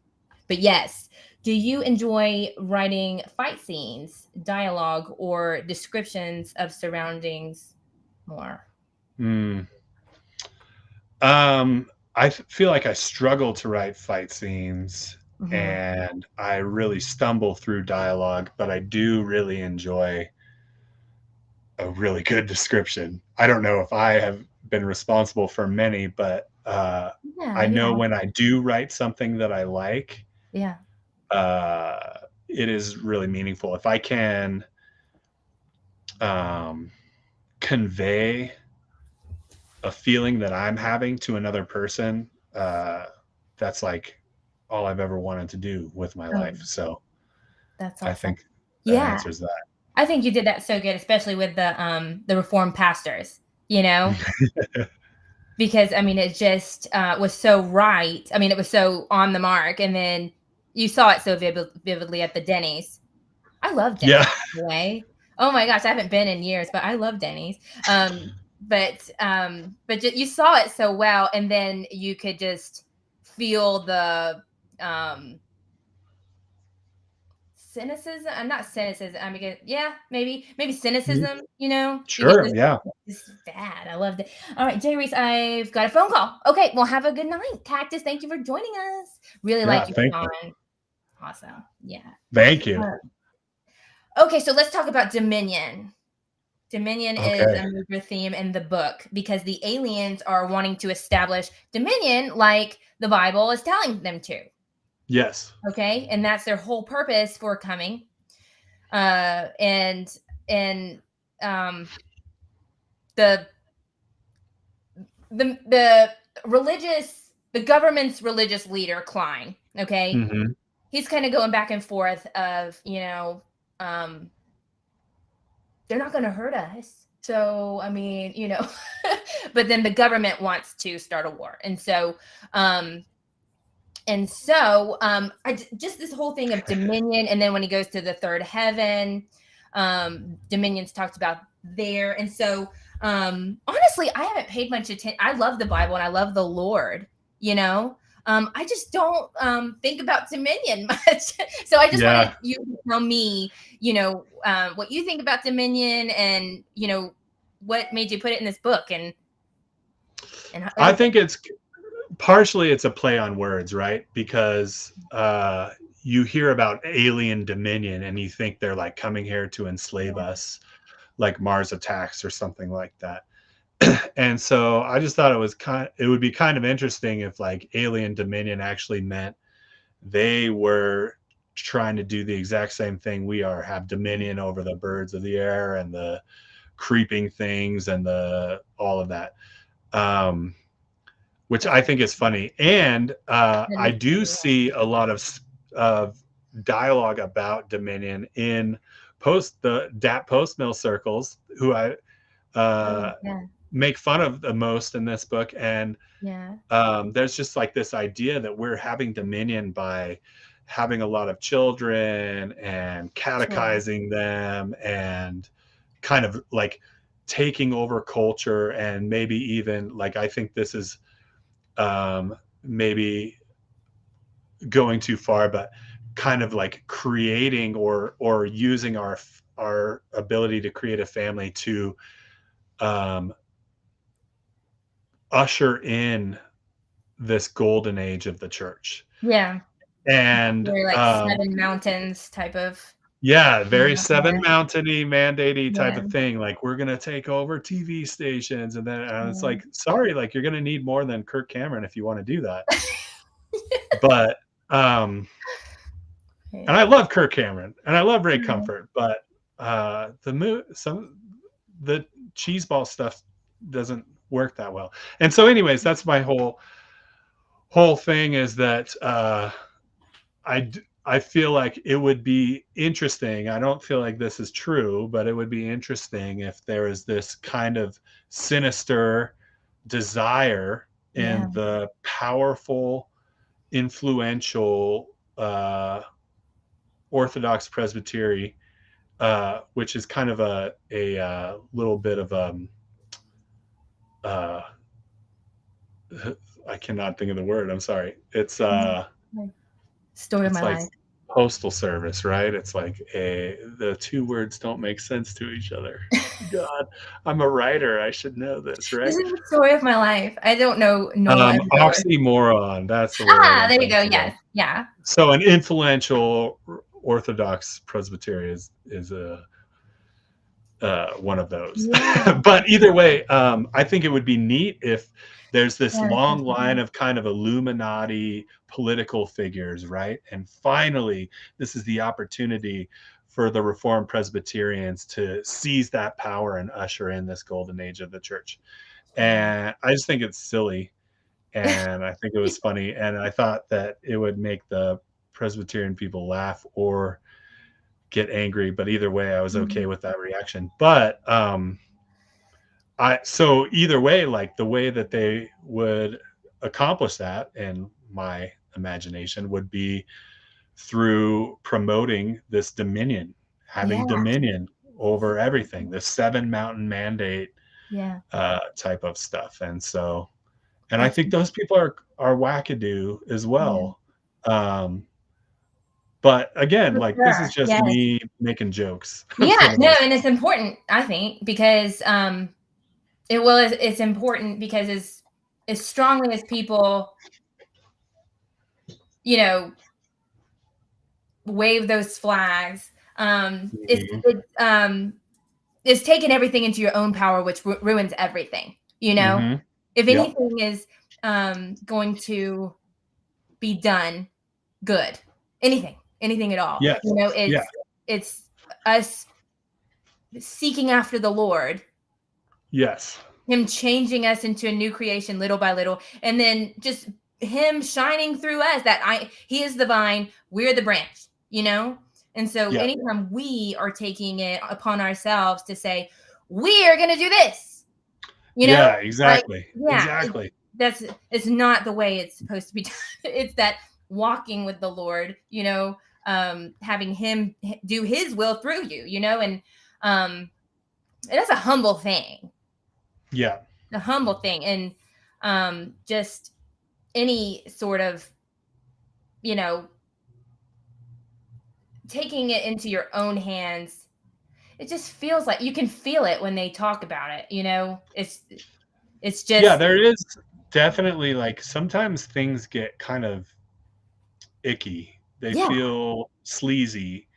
but yes. Do you enjoy writing fight scenes, dialogue, or descriptions of surroundings more? Hmm. I feel like I struggle to write fight scenes Hmm. and I really stumble through dialogue, but I do really enjoy a really good description. I don't know if I have been responsible for many, but Yeah, I maybe know I. when I do write something that I like, Yeah. it is really meaningful. If I can um, convey a feeling that I'm having to another person, that's like all I've ever wanted to do with my Oh, life. So that's I awesome. think that Yeah, answers that. I think you did that so good, especially with the Reformed pastors. You know, because I mean, it just was so right. I mean, it was so on the mark, and then you saw it so vividly at the Denny's. I love Denny's, Yeah. by the way. Oh my gosh, I haven't been in years, but I love Denny's. You saw it so well, and then you could just feel the um cynicism. I'm not cynicism. I mean, yeah, maybe cynicism. You get Sure. Yeah. this bad. I loved it. All right, Jay Reese, I've got a phone call. Okay, well, have a good night, Cactus. Thank you for joining us. Really Yeah. like you, Thank you. Sean. Awesome. Yeah. Thank you. Okay, so let's talk about Dominion. Dominion is Okay. a major theme in the book because the aliens are wanting to establish dominion like the Bible is telling them to. Yes. Okay. And that's their whole purpose for coming. And um, the the government's religious leader, Klein, okay, Mm-hmm. he's kind of going back and forth of, they're not going to hurt us. So, I mean, but then the government wants to start a war. Just this whole thing of dominion. And then when he goes to the third heaven, dominion's talked about there. And so, honestly, I haven't paid much attention. I love the Bible and I love the Lord, I just don't think about dominion much. So I just wanted you to tell me, what you think about dominion and, what made you put it in this book. And I think it's partially it's a play on words, right? Because you hear about alien dominion and you think they're like coming here to enslave us, like Mars Attacks or something like that. And so I just thought it would be kind of interesting if like alien dominion actually meant they were trying to do the exact same thing we are, have dominion over the birds of the air and the creeping things and all of that. Which I think is funny. And I do see a lot of dialogue about dominion in DAP post mill circles, who I make fun of the most in this book. And there's just like this idea that we're having dominion by having a lot of children and catechizing them and kind of like taking over culture, and maybe even like, I think this is maybe going too far, but kind of like creating or using our ability to create a family to usher in this golden age of the church. Yeah. And like Seven Mountains type of. Yeah, very Seven Mountain-y, mandate-y type of thing. Like, we're gonna take over TV stations, and then it's like, sorry, like, you're gonna need more than Kirk Cameron if you want to do that. But and I love Kirk Cameron and I love Ray Comfort, but the cheeseball stuff doesn't work that well. And so, anyways, that's my whole thing, is that I feel like it would be interesting. I don't feel like this is true, but it would be interesting if there is this kind of sinister desire in the powerful, influential Orthodox Presbytery, which is kind of a little bit of I cannot think of the word. I'm sorry. It's story of my life. Postal service, right? It's like the two words don't make sense to each other. God, I'm a writer. I should know this, right? This is the story of my life. I don't know. Oxymoron. That's the word. There you go. Yes. Yeah. So an influential Orthodox Presbytery is one of those. Yeah. But either way, I think it would be neat if there's this long line of kind of Illuminati political figures, right? And finally, this is the opportunity for the Reformed Presbyterians to seize that power and usher in this golden age of the church. And I just think it's silly. And I think it was funny. And I thought that it would make the Presbyterian people laugh or get angry. But either way, I was okay with that reaction. But so either way, like the way that they would accomplish that, in my imagination, would be through promoting this dominion, having dominion over everything, the Seven Mountain Mandate type of stuff. And so, and I think those people are wackadoo as well. But again, like this is just me making jokes. And it's important, I think, because it's important because as strongly as people, wave those flags, it's taking everything into your own power, which ruins everything. If anything is going to be done, good. Anything at all. Yes. You know, Yeah. it's us seeking after the Lord, Yes. him changing us into a new creation little by little, and then just him shining through us that he is the vine, we're the branch, you know? And so Yeah. anytime we are taking it upon ourselves to say, we are going to do this, you know, Yeah. like, Exactly. yeah, Exactly. it's not the way it's supposed to be done. It's that walking with the Lord, you know, having him do his will through you, you know, and that's a humble thing. Yeah. The humble thing. And just any sort of, you know, taking it into your own hands, it just feels like you can feel it when they talk about it, you know. It's Yeah. just, There is definitely, like, sometimes things get kind of icky. They yeah, feel sleazy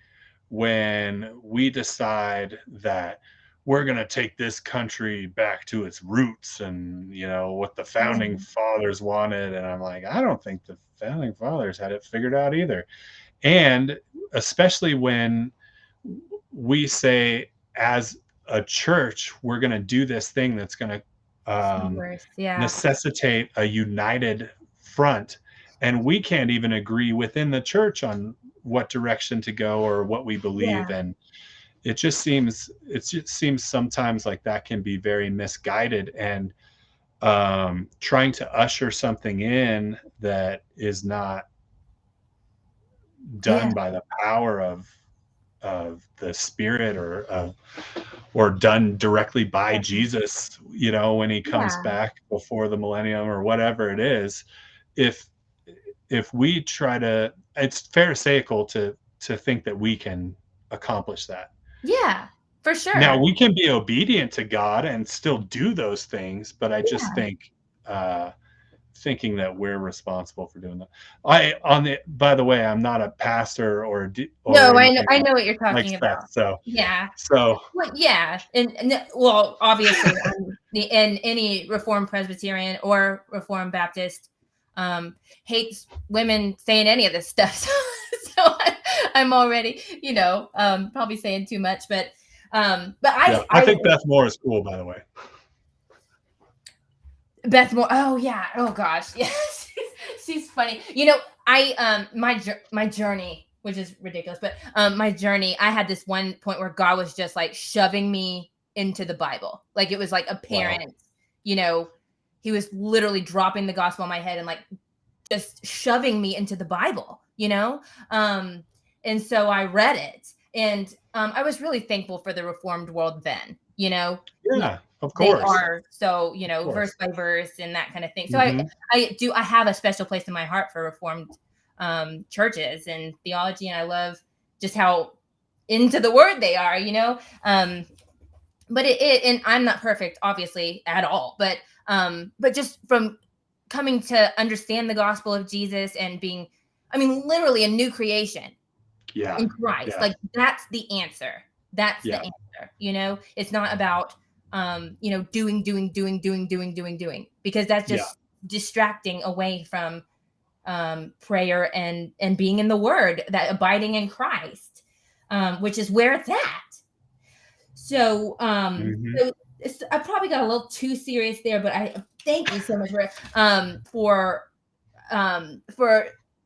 when we decide that we're going to take this country back to its roots and, what the founding yeah, fathers wanted. And I'm like, I don't think the founding fathers had it figured out either. And especially when we say, as a church, we're going to do this thing that's going to yeah, necessitate a united front, and we can't even agree within the church on what direction to go or what we believe. yeah, And it just seems sometimes like that can be very misguided, and trying to usher something in that is not yeah, done by the power of the Spirit, or done directly by Jesus, when he comes yeah, back before the millennium or whatever it is. If we try to, it's pharisaical to think that we can accomplish that. yeah, for Now, sure. we can be obedient to God and still do those things, but I just Yeah. think, thinking that we're responsible for doing that. By the way, I'm not a pastor or No, anything I know what you're like talking that. about. So, Yeah. so Well, yeah, and well, obviously, in any Reformed Presbyterian or Reformed Baptist, hates women saying any of this stuff. So I'm already, you know, probably saying too much, but yeah, I think Beth Moore is cool, by the way. Beth Moore. Oh yeah. Oh gosh. Yes. She's funny. You know, my journey, which is ridiculous, but my journey, I had this one point where God was just like shoving me into the Bible. Like it was like Wow. apparent, you know, he was literally dropping the gospel on my head and like just shoving me into the Bible, you know? Um, and so I read it, and I was really thankful for the Reformed world then, you know? Yeah, of They course. are so, you Of know, verse course. by verse and that kind of thing. So Mhm. I have a special place in my heart for Reformed churches and theology, and I love just how into the word they are, you know. But and I'm not perfect, obviously, at all. But just from coming to understand the gospel of Jesus and being, I mean, literally a new creation Yeah. in Christ. Yeah. Like that's the answer. That's the Yeah. answer. You know, it's not about you know, doing, because that's Yeah. just distracting away from prayer and being in the word, that abiding in Christ, which is where it's at. So Mhm. I probably got a little too serious there, but I thank you so much for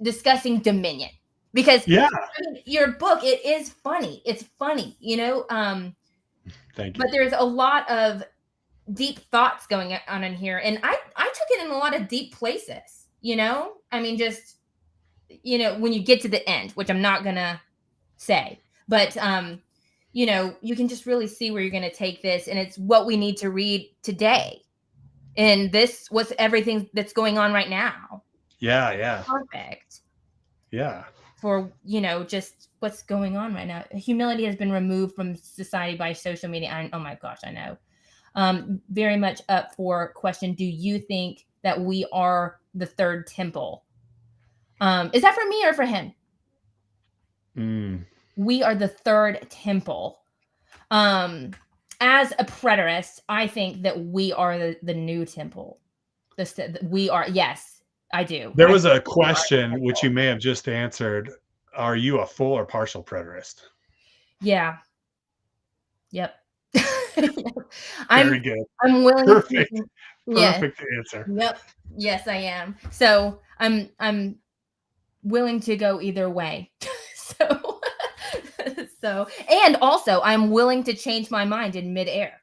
discussing dominion, because Yeah. I mean, your book, it is funny. It's funny, you know, Thank but you. there's a lot of deep thoughts going on in here, and I took it in a lot of deep places. You know, I mean, just, you know, when you get to the end, which I'm not gonna say, but you know, you can just really see where you're gonna take this, and it's what we need to read today. And this was everything that's going on right now. Yeah, yeah. Perfect Yeah. for, you know, just what's going on right now. Humility has been removed from society by social media. Oh my gosh, I know. Very much up for question. Do you think that we are the third temple? Is that for me or for him? Mm. We are the third temple. Um, as a preterist, I think that we are the new temple. We are, yes. I do. There I was think a you are question which you special. may have just answered. Are you a full or partial preterist? Yeah. Yep. Yep. Very I'm good. I'm willing Perfect. to. Yes. Perfect answer. Yep. Yes, I am. So I'm willing to go either way. So so and also I'm willing to change my mind in midair.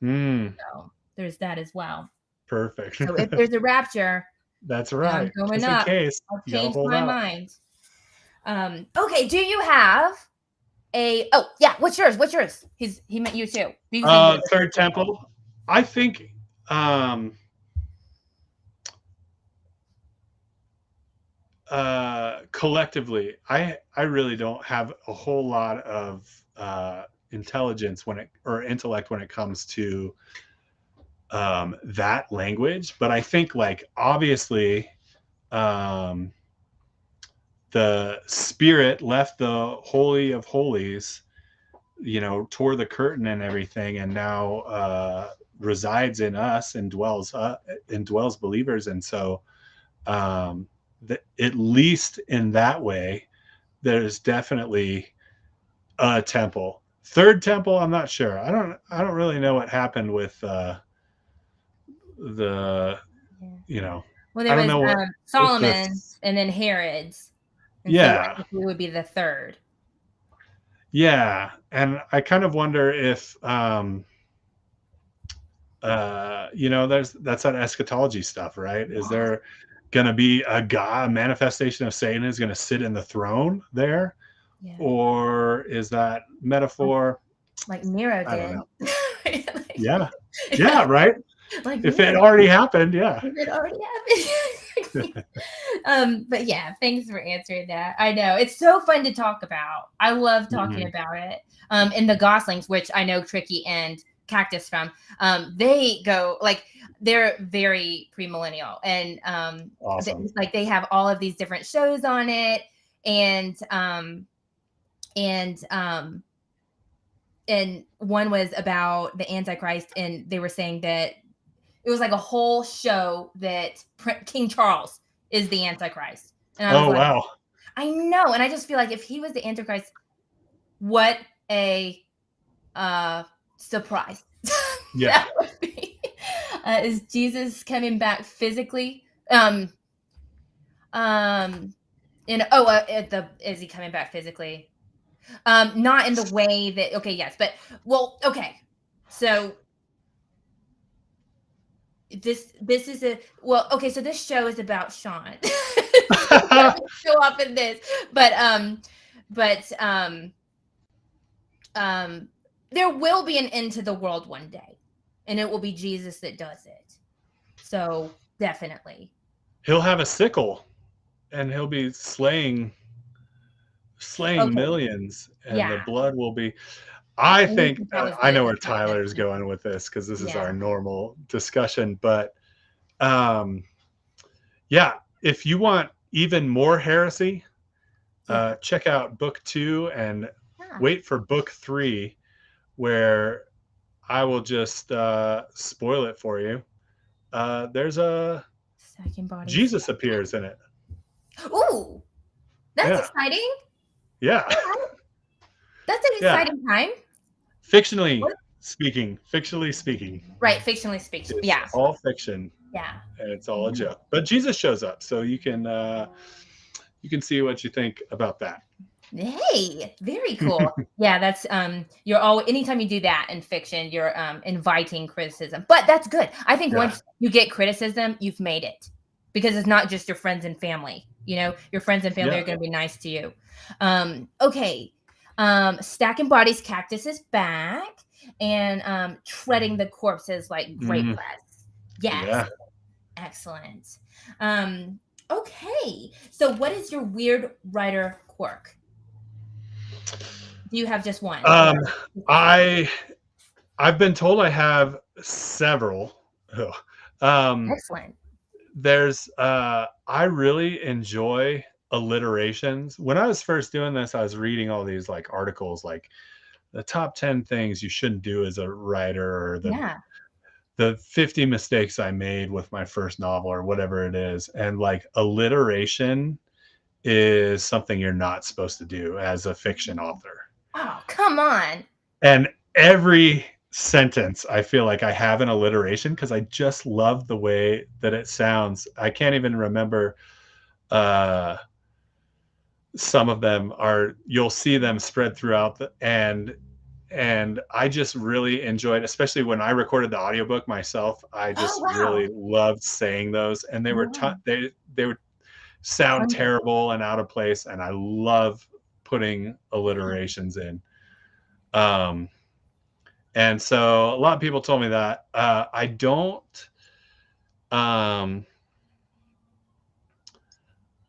Mm, So there's that as well. perfect. So if there's a rapture That's and I'm right. going Just in up, case, I'll you gotta change hold my out. mind. Okay, do you have a oh yeah, what's yours? What's yours? He meant you too. Do you think there's a Third temple. I think um collectively, I really don't have a whole lot of intelligence when it or intellect when it comes to that language, but I think like obviously um the spirit left the holy of holies, you know, tore the curtain and everything, and now resides in us and dwells believers. And so at least in that way, there's definitely a temple. Third temple, I'm not sure. I don't really know what happened with the, yeah. you know, Well, I there don't was know what if Solomon this, and then Herod's. And so I yeah, think we would be the third. yeah. And I kind of wonder if you know, that's that eschatology stuff, right? Is Yeah. there gonna be a God, a manifestation of Satan is gonna sit in the throne there? Yeah. Or is that Like metaphor? like Nero I don't did. know. Like, Yeah. yeah, Yeah, right? like If it Nero already happened, yeah. did. It already happened. But yeah, thanks for answering that. I know it's so fun to talk about. I love talking Mhm. about it. And the Goslings, which I know Tricky and Cactus from, they go like they're very premillennial, and Awesome. like they have all of these different shows on it, and and um and one was about the Antichrist, and they were saying that it was like a whole show that King Charles is the Antichrist. And I was Oh, like, wow. I know. And I just feel like if he was the Antichrist, what a surprise Yeah. that would be. Is Jesus coming back physically? Um, um, is he coming back physically? Not in the way that, okay, yes, but well, okay. So this is a well okay, so this show is about Sean. So he doesn't show up in this, but but um there will be an end to the world one day, and it will be Jesus that does it. So definitely. He'll have a sickle and he'll be slaying Okay, millions, and the yeah. blood will be I And you think can tell us I know the where context. Tyler's going with this because this is Yeah. our normal discussion, but um yeah, if you want even more heresy, Yeah. check out book 2 and Yeah. wait for book 3, where I will just spoil it for you. There's a Second bodies. Jesus appears in it. Ooh, that's Yeah, exciting. yeah, All right. That's an yeah. exciting time. Fictionally What? fictionally speaking, Right, fictionally speaking. it's Yeah. all fiction Yeah. and it's all a Yeah. joke. But Jesus shows up, so you can see what you think about that. Hey, very cool. Yeah, that's you're all anytime you do that in fiction, you're inviting criticism. But that's good. I think Yeah, once you get criticism, you've made it. Because it's not just your friends and family. You know, your friends and family yeah. are going to be nice to you. Okay. Stacking bodies, cactus is back, and treading the corpses like grape Mhm. press. Yes, Yeah. excellent. Okay. So what is your weird writer quirk? Do you have just one or Um, I I've been told I have several. Ugh. Um, excellent? there's I really enjoy alliterations. When I was first doing this, I was reading all these like articles like the top 10 things you shouldn't do as a writer or Yeah. the 50 mistakes I made with my first novel or whatever it is. And like alliteration is something you're not supposed to do as a fiction author. Oh, come on. And every sentence I feel like I have an alliteration because I just love the way that it sounds. I can't even remember some of them are, you'll see them spread throughout and I just really enjoyed, especially when I recorded the audiobook myself. I Oh, just wow. really loved saying those, and they were Yeah. they would sound Wonderful. terrible and out of place, and I love putting alliterations in. Um, and so a lot of people told me that. Um,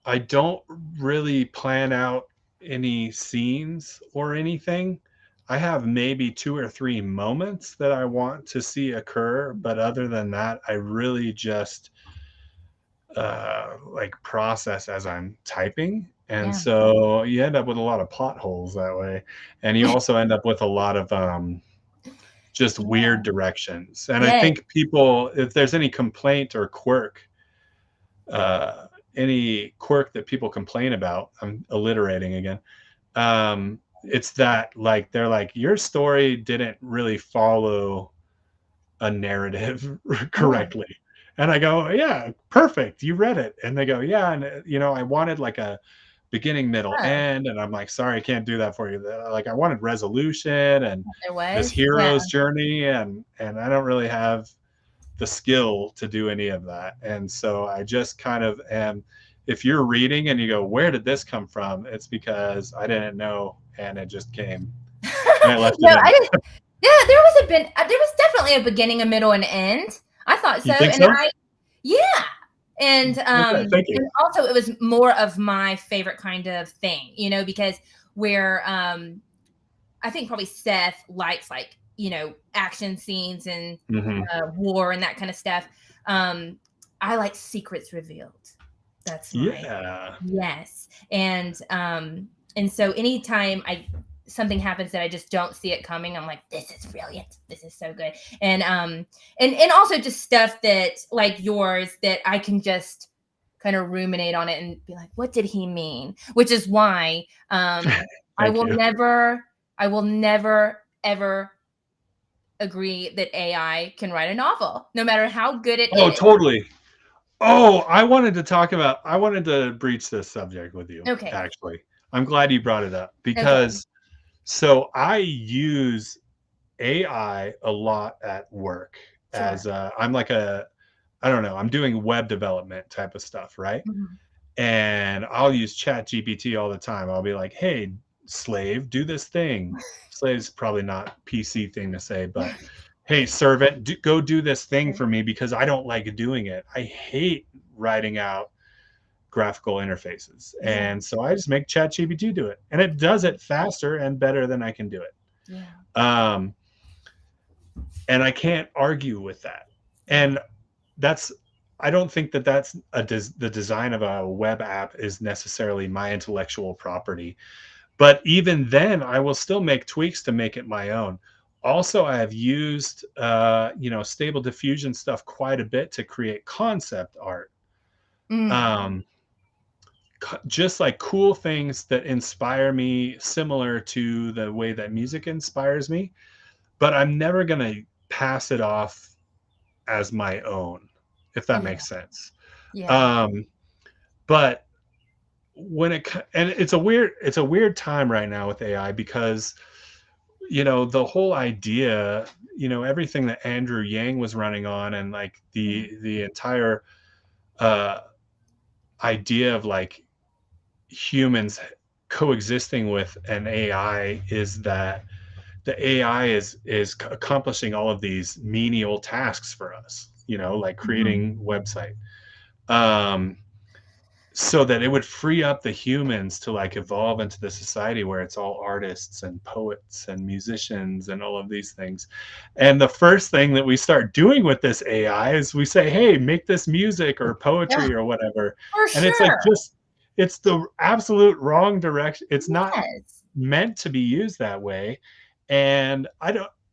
I don't really plan out any scenes or anything. I have maybe 2 or 3 moments that I want to see occur, but other than that, I really just, like, process as I'm typing, and Yeah. so you end up with a lot of plot holes that way, and you also end up with a lot of, just weird directions, and I Yes. think people, if there's any complaint or quirk, uh, any quirk that people complain about, I'm alliterating again, it's that, like, they're like, your story didn't really follow a narrative Yeah. correctly. And I go, yeah, perfect. You read it. And they go, yeah. And, I wanted like a beginning, middle, Yeah. end. And I'm like, sorry, I can't do that for you. Like, I wanted resolution and There this was. Yeah. hero's journey. And I don't really have the skill to do any of that. And so I just kind of am, if you're reading and you go, where did this come from? It's because I didn't know and it just came and I left No, it I in. didn't. Yeah, there was definitely a beginning, a middle, and end. I thought so. You think And so? yeah. And Okay, thank you. and also it was more of my favorite kind of thing, because where I think probably Seth likes like, action scenes and Hmm. war and that kind of stuff. I like secrets revealed. That's my Yeah. yes. And so anytime something happens that I just don't see it coming, I'm like, this is brilliant. This is so good. And also just stuff that like yours that I can just kind of ruminate on it and be like, what did he mean? Which is why I Thank will you. never ever agree that AI can write a novel, no matter how good it Oh, is. totally. Oh, I wanted to breach this subject with you, Okay. actually. I'm glad you brought it up Okay. because so I use AI a lot at work Sure. as I'm like I don't know, I'm doing web development type of stuff, right? Mhm. And I'll use Chat GPT all the time. I'll be like, hey, slave, do this thing. Slave's probably not PC thing to say, but hey, servant, go do this thing for me because I don't like doing it. I hate writing out graphical interfaces. Yeah. And so I just make Chat GPT do it. And it does it faster and better than I can do it. Yeah. Um, and I can't argue with that. Yeah. And that's I don't think that that's the design of a web app is necessarily my intellectual property. But even then, I will still make tweaks to make it my own. Also, I have used stable diffusion stuff quite a bit to create concept art. Mm. Um, just like cool things that inspire me, similar to the way that music inspires me. But I'm never gonna pass it off as my own, if that Yeah. makes sense. Yeah. Um, but and it's a weird time right now with AI because the whole idea, everything that Andrew Yang was running on and like Yeah. the entire uh idea of like humans coexisting with an AI is that the AI is accomplishing all of these menial tasks for us, like Mhm. creating website. Um, so that it would free up the humans to like evolve into the society where it's all artists and poets and musicians and all of these things. And the first thing that we start doing with this AI is we say, hey, make this music or Yeah. poetry or whatever. For And it's like sure. it's the absolute wrong direction. It's not Yes. meant to be used that way. And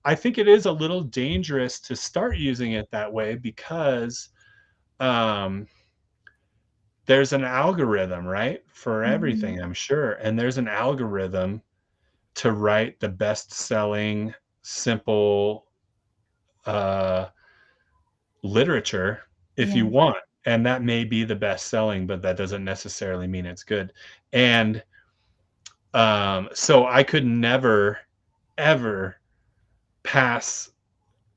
I think it is a little dangerous to start using it that way because um, there's an algorithm, right, for Mhm. everything, I'm sure, and there's an algorithm to write the best-selling, simple, uh, literature if Yeah. you want, and that may be the best-selling, but that doesn't necessarily mean it's good, and, so I could never, ever pass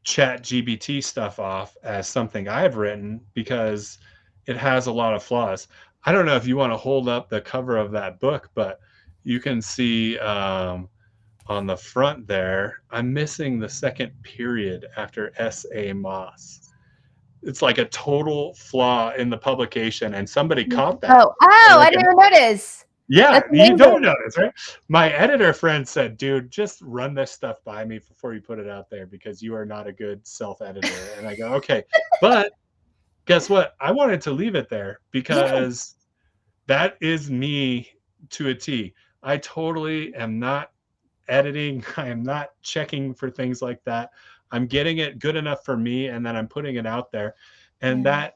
ChatGPT stuff off as something I've written because it has a lot of flaws. I don't know if you wanna hold up the cover of that book, but you can see, on the front there, I'm missing the second period after S.A. Moss. It's like a total flaw in the publication, and somebody caught that. Oh, I Like didn't an even notice. Yeah, That's you don't amazing. notice, right? My editor friend said, "Dude, just run this stuff by me before you put it out there because you are not a good self-editor." And I go, "Okay." But guess what? I wanted to leave it there Yeah, because that is me to a T. I totally am not editing. I am not checking for things like that. I'm getting it good enough for me, and then I'm putting it out there. And yeah.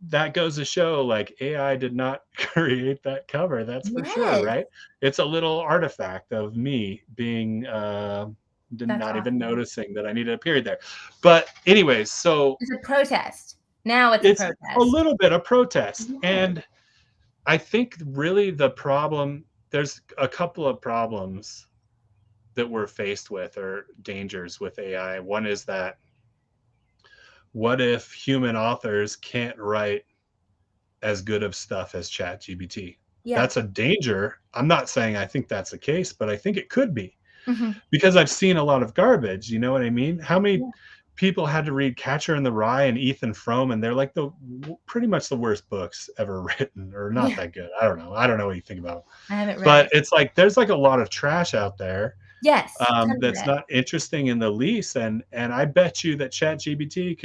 that goes to show like AI did not create that cover. That's for sure, Yes. right? It's a little artifact of me being That's not even awesome. noticing that I needed a period there. But anyways, so It's a protest. Now it's a it's a protest. little bit of protest. Yes. And I think really the problem, there's a couple of problems that we're faced with or dangers with AI. One is that what if human authors can't write as good of stuff as ChatGPT? Yeah. That's a danger. I'm not saying I think that's the case, but I think it could be Mhm. because I've seen a lot of garbage. You know what I mean? How many Yeah. people had to read Catcher in the Rye and Ethan Frome, and they're like the pretty much the worst books ever written, or not Yeah. that good. I don't know. I don't know what you think about them. I haven't read But it. it's like there's like a lot of trash out there Yes, tons of that's it. not interesting in the least. And I bet you that ChatGPT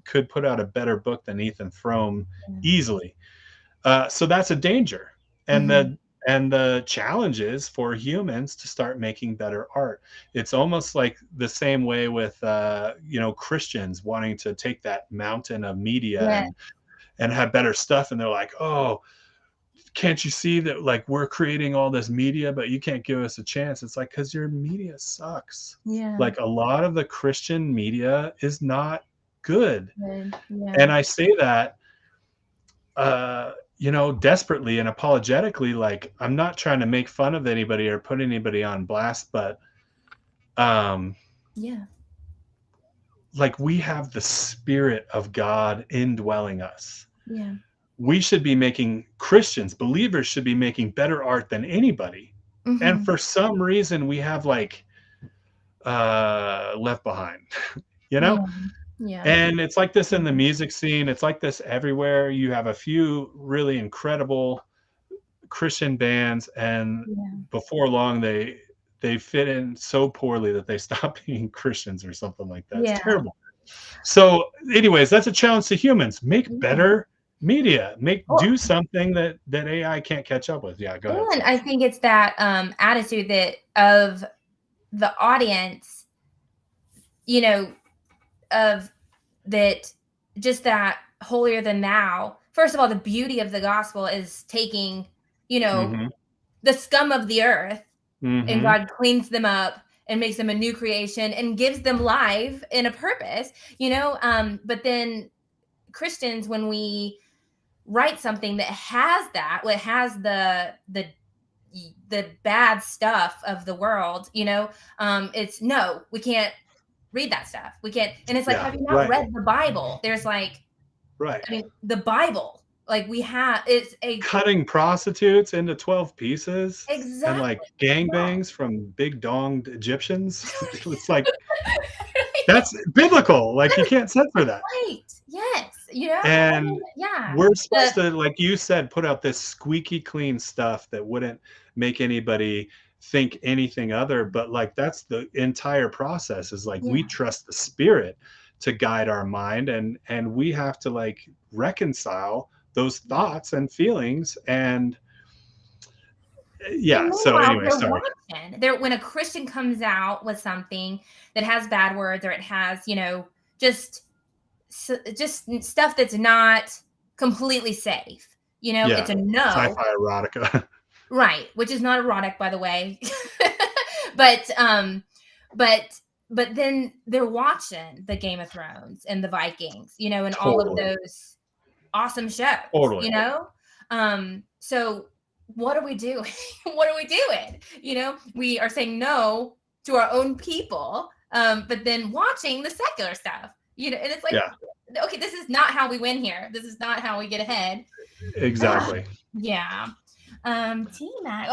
could put out a better book than Ethan Frome Yeah. easily. So that's a danger. And Mhm. the challenge is for humans to start making better art. It's almost like the same way with Christians wanting to take that mountain of media Yeah. and have better stuff, and they're like, oh, can't you see that like we're creating all this media but you can't give us a chance? It's like because your media sucks. Yeah. Like a lot of the Christian media is not good, Good. Yeah. and I say that desperately and apologetically. Like I'm not trying to make fun of anybody or put anybody on blast, but um Yeah. like we have the spirit of God indwelling us. Yeah. We should be making Christians, believers should be making better art than anybody. And Mhm. for some reason we have like left behind, you know? Yeah. Yeah. And it's like this in the Mhm. music scene. It's like this everywhere. You have a few really incredible Christian bands, and Yeah. before long they fit in so poorly that they stop being Christians or something like that. It's Yeah. terrible. So, anyways, that's a challenge to humans. Make Yeah. better media. Do Well, something that AI can't catch up with. Yeah, go ahead. and Sorry. I think it's that attitude that of the audience, you know, of that just that holier than thou. First of all, the beauty of the gospel is taking, you know, Mhm. the scum of the earth, and Mhm. God cleans them up and makes them a new creation and gives them life and a purpose, but then Christians, when we write something that has that, what has the bad stuff of the world, it's no, we can't read that stuff. We can't. And it's like, Yeah, have you not right. read the Bible? There's like, Right. I mean, the Bible, like we have, it's a Cutting prostitutes into 12 pieces and exact, like yeah. gangbangs from big donged Egyptians. It's like that's biblical. Like you can't censor that. Right. Yes. I And mean, yeah. we're The supposed to, like you said, put out this squeaky clean stuff that wouldn't make anybody think anything other. But like that's the entire process is like we yeah. trust the spirit to guide our mind, and we have to like reconcile those thoughts and feelings. And Yeah. So meanwhile, anyway, they're sorry. watching. When a Christian comes out with something that has bad words, or it has, just stuff that's not completely safe, it's Yeah. a no. Sci-fi erotica. Right, which is not erotic, by the way. but but but then they're watching the Game of Thrones and the Vikings, and all of Totally. those awesome shows, Totally. So what are we doing? What are we doing? We are saying no to our own people, but then watching the secular stuff, and it's like, Yeah. okay, this is not how we win here. This is not how we get ahead. Exactly. Yeah. T-Mac.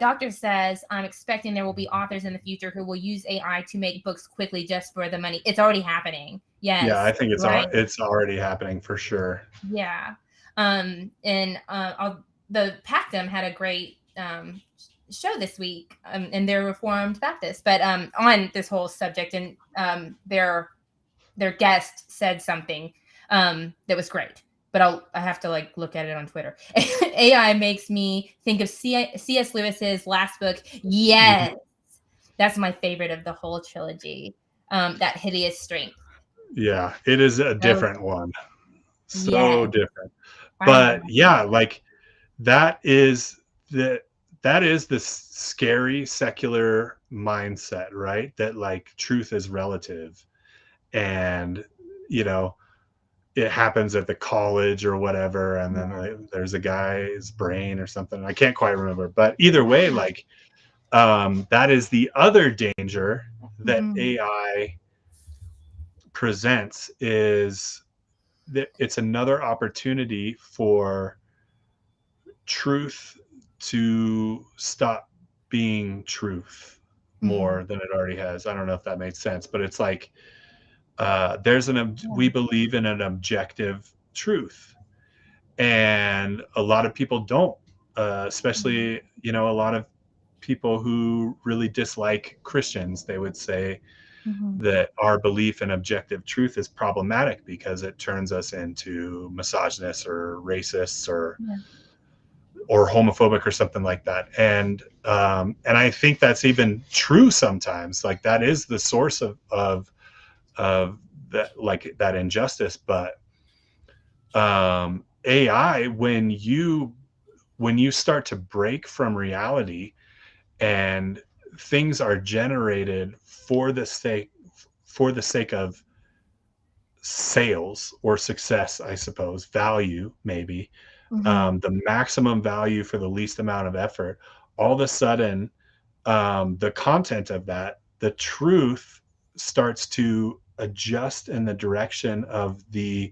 Doctor says, I'm expecting there will be authors in the future who will use AI to make books quickly just for the money. It's already happening. Yeah, I Yes. think Right. it's already happening for sure. Yeah. The Pactum had a great show this week, and they're Reformed Baptist, but on this whole subject, and their guest said something that was great. But I have to look at it on Twitter. AI makes me think of C.S. Lewis's last book. Yes, that's my favorite of the whole trilogy. That Hideous Strength. Yeah, it is a So, different one. So yes, different. I know. But yeah, like that is the scary secular mindset, right? That like truth is relative, and you know it happens at the college or whatever, and then there's a guy's brain or something. I can't quite remember, but either way, like that is the other danger that AI presents, is that it's another opportunity for truth to stop being truth more than it already has. I don't know if that made sense, but it's like we believe in an objective truth, and a lot of people don't, especially a lot of people who really dislike Christians. They would say that our belief in objective truth is problematic because it turns us into misogynists or racists or homophobic or something like that. And I think that's even true sometimes. Like that is the source of that, like that injustice. But AI, when you start to break from reality and things are generated for the sake of sales or success, I suppose, value, maybe, the maximum value for the least amount of effort, all of a sudden, the content of that, the truth starts to adjust in the direction of the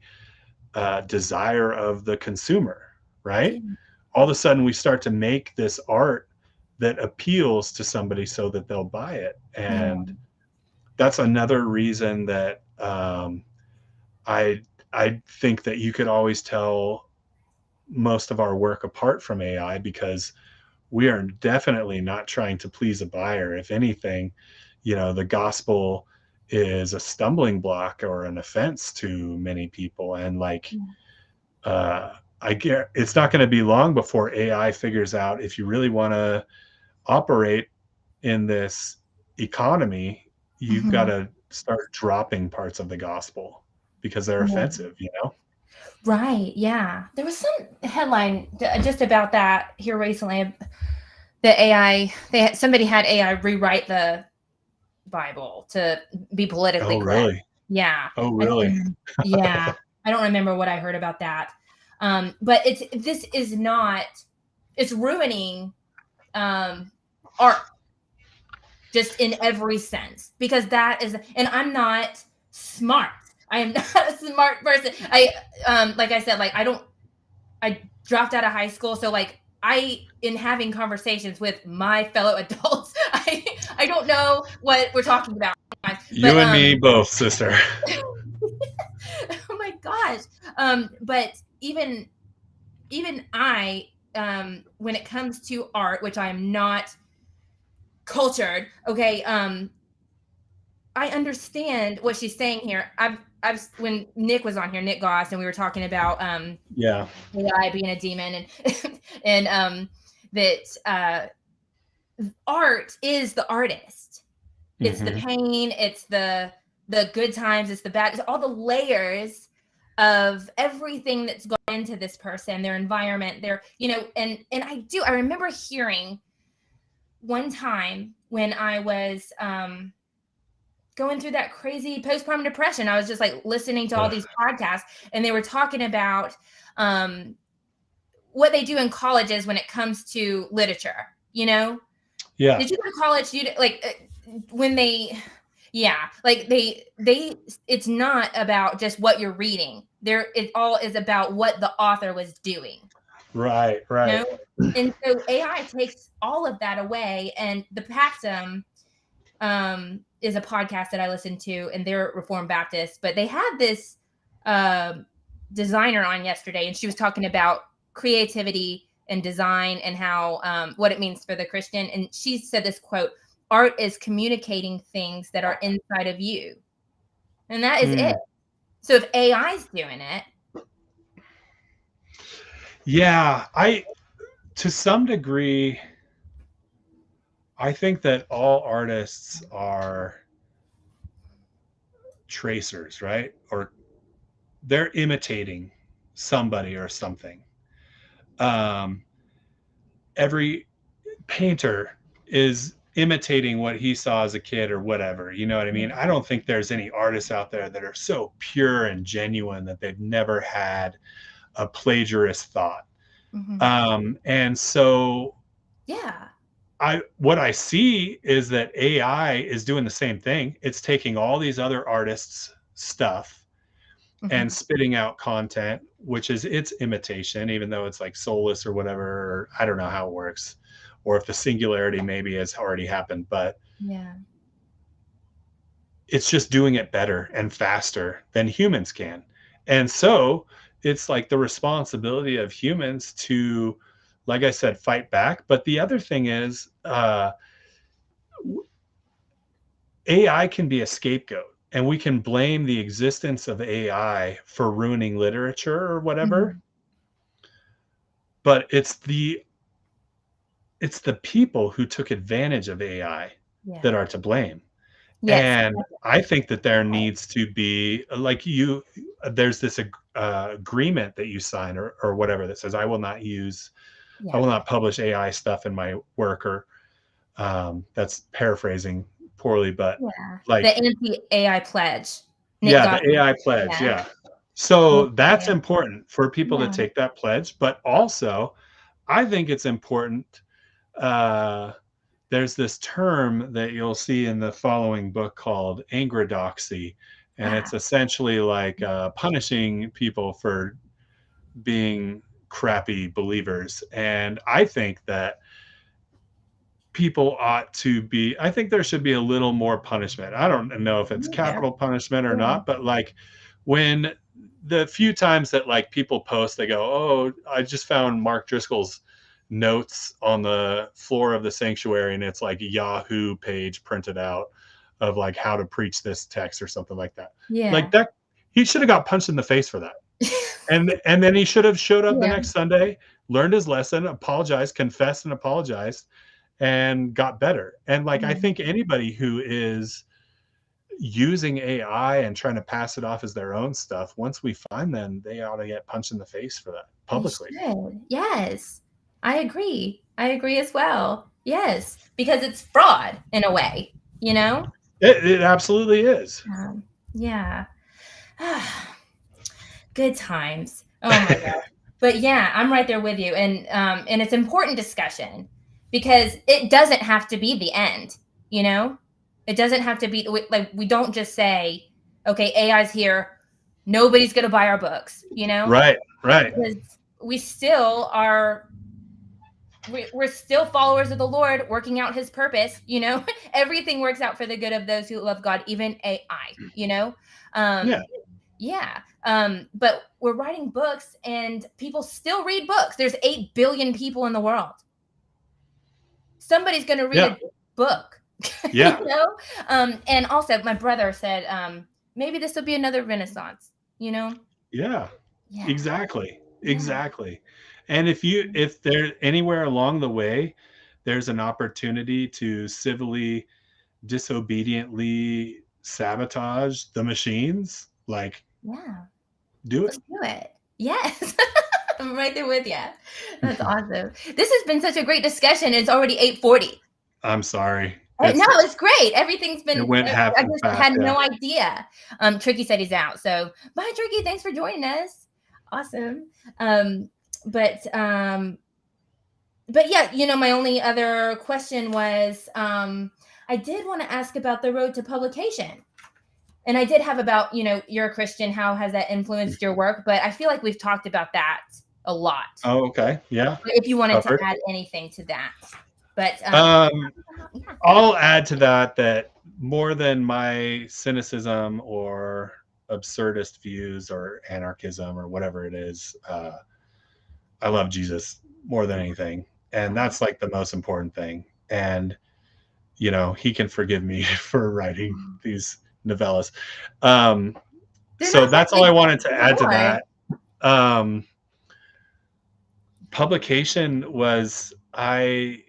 desire of the consumer, right? All of a sudden, we start to make this art that appeals to somebody so that they'll buy it. And that's another reason that I think that you could always tell most of our work apart from AI, because we are definitely not trying to please a buyer. If anything, the gospel is a stumbling block or an offense to many people. And like, I get it's not going to be long before AI figures out, if you really want to operate in this economy, you've got to start dropping parts of the gospel because they're offensive. Right. Yeah. There was some headline just about that here recently. The AI, somebody had AI rewrite the Bible to be politically Oh, correct. really? Yeah. Oh, I don't really? remember. Yeah. I don't remember what I heard about that. But it's ruining art just in every sense, because and I'm not smart. I am not a smart person. Like I said, I dropped out of high school. So in having conversations with my fellow adults, I don't know what we're talking about. You and me both, sister. Oh my gosh. But even I, when it comes to art, which I am not cultured, okay, I understand what she's saying here. When Nick was on here, Nick Goss, and we were talking about Yeah. AI being a demon, and and that art is the artist. It's the pain, it's the good times, it's the bad, it's all the layers of everything that's gone into this person, their environment, their, and I remember hearing one time when I was going through that crazy postpartum depression, I was just like listening to all these podcasts, and they were talking about what they do in colleges when it comes to literature, Yeah. Did you go to college? You like when they, like they, it's not about just what you're reading. It all is about what the author was doing. Right. And so AI takes all of that away. And the Pactum is a podcast that I listen to, and they're Reformed Baptist, but they had this designer on yesterday, and she was talking about creativity and design and how what it means for the Christian. And she said this quote: "Art is communicating things that are inside of you." And that is it. So if AI is doing it. Yeah, to some degree, I think that all artists are tracers, right? Or they're imitating somebody or something. Every painter is imitating what he saw as a kid or whatever, you know what I mean? I don't think there's any artists out there that are so pure and genuine that they've never had a plagiarist thought. And so what I see is that AI is doing the same thing. It's taking all these other artists' stuff and spitting out content, which is its imitation, even though it's like soulless or whatever. Or I don't know how it works, or if the singularity maybe has already happened, but it's just doing it better and faster than humans can. And so it's like the responsibility of humans to, like I said, fight back. But the other thing is, AI can be a scapegoat, and we can blame the existence of AI for ruining literature or whatever. But it's the people who took advantage of AI that are to blame. And I think that there needs to be, like, there's this agreement that you sign or whatever that says, I will not publish AI stuff in my work, or that's paraphrasing poorly, but like the anti-AI pledge. The AI pledge. So that's important for people to take that pledge. But also, I think it's important. There's this term that you'll see in the following book called angradoxy, and it's essentially like punishing people for being crappy believers. And I think that people ought to be, I think there should be a little more punishment. I don't know if it's capital punishment or not, but like when the few times that like people post, they go, oh, I just found Mark Driscoll's notes on the floor of the sanctuary, and it's like a Yahoo page printed out of like how to preach this text or something like that. Like that, he should have got punched in the face for that. and then he should have showed up the next Sunday, learned his lesson, apologized, confessed and apologized, and got better. And like I think anybody who is using AI and trying to pass it off as their own stuff, once we find them, they ought to get punched in the face for that publicly. Yes, I agree as well. Yes, because it's fraud in a way, it absolutely is. Good times. Oh my God. But yeah, I'm right there with you. And it's important discussion, because it doesn't have to be the end, It doesn't have to be, like, we don't just say, okay, AI's here, nobody's going to buy our books, Right. Because we still are, we're still followers of the Lord, working out his purpose, Everything works out for the good of those who love God, even AI, but we're writing books, and people still read books. There's 8 billion people in the world. Somebody's going to read a book, and also my brother said, maybe this will be another Renaissance, Exactly. Yeah. exactly. And if there anywhere along the way, there's an opportunity to civilly, disobediently sabotage the machines, like, Yeah. do Let's it. do it. Yes. I'm right there with you. That's awesome. This has been such a great discussion. It's already 8:40. I'm sorry. No, it's great. Everything's It been, went half I as just fast, had yeah. no idea. Tricky said he's out. So bye, Tricky. Thanks for joining us. Awesome. Um, but um, but yeah, my only other question was, I did want to ask about the road to publication. And I did have about, you're a Christian, how has that influenced your work? But I feel like we've talked about that a lot. Oh, okay. Yeah. But if you wanted to Covered. add anything to that. But Um, yeah. I'll add to that more than my cynicism or absurdist views or anarchism or whatever it is, I love Jesus more than anything. And that's like the most important thing. And, he can forgive me for writing these novellas. They're So not that that's all I big wanted to add to anymore. that. Publication was, I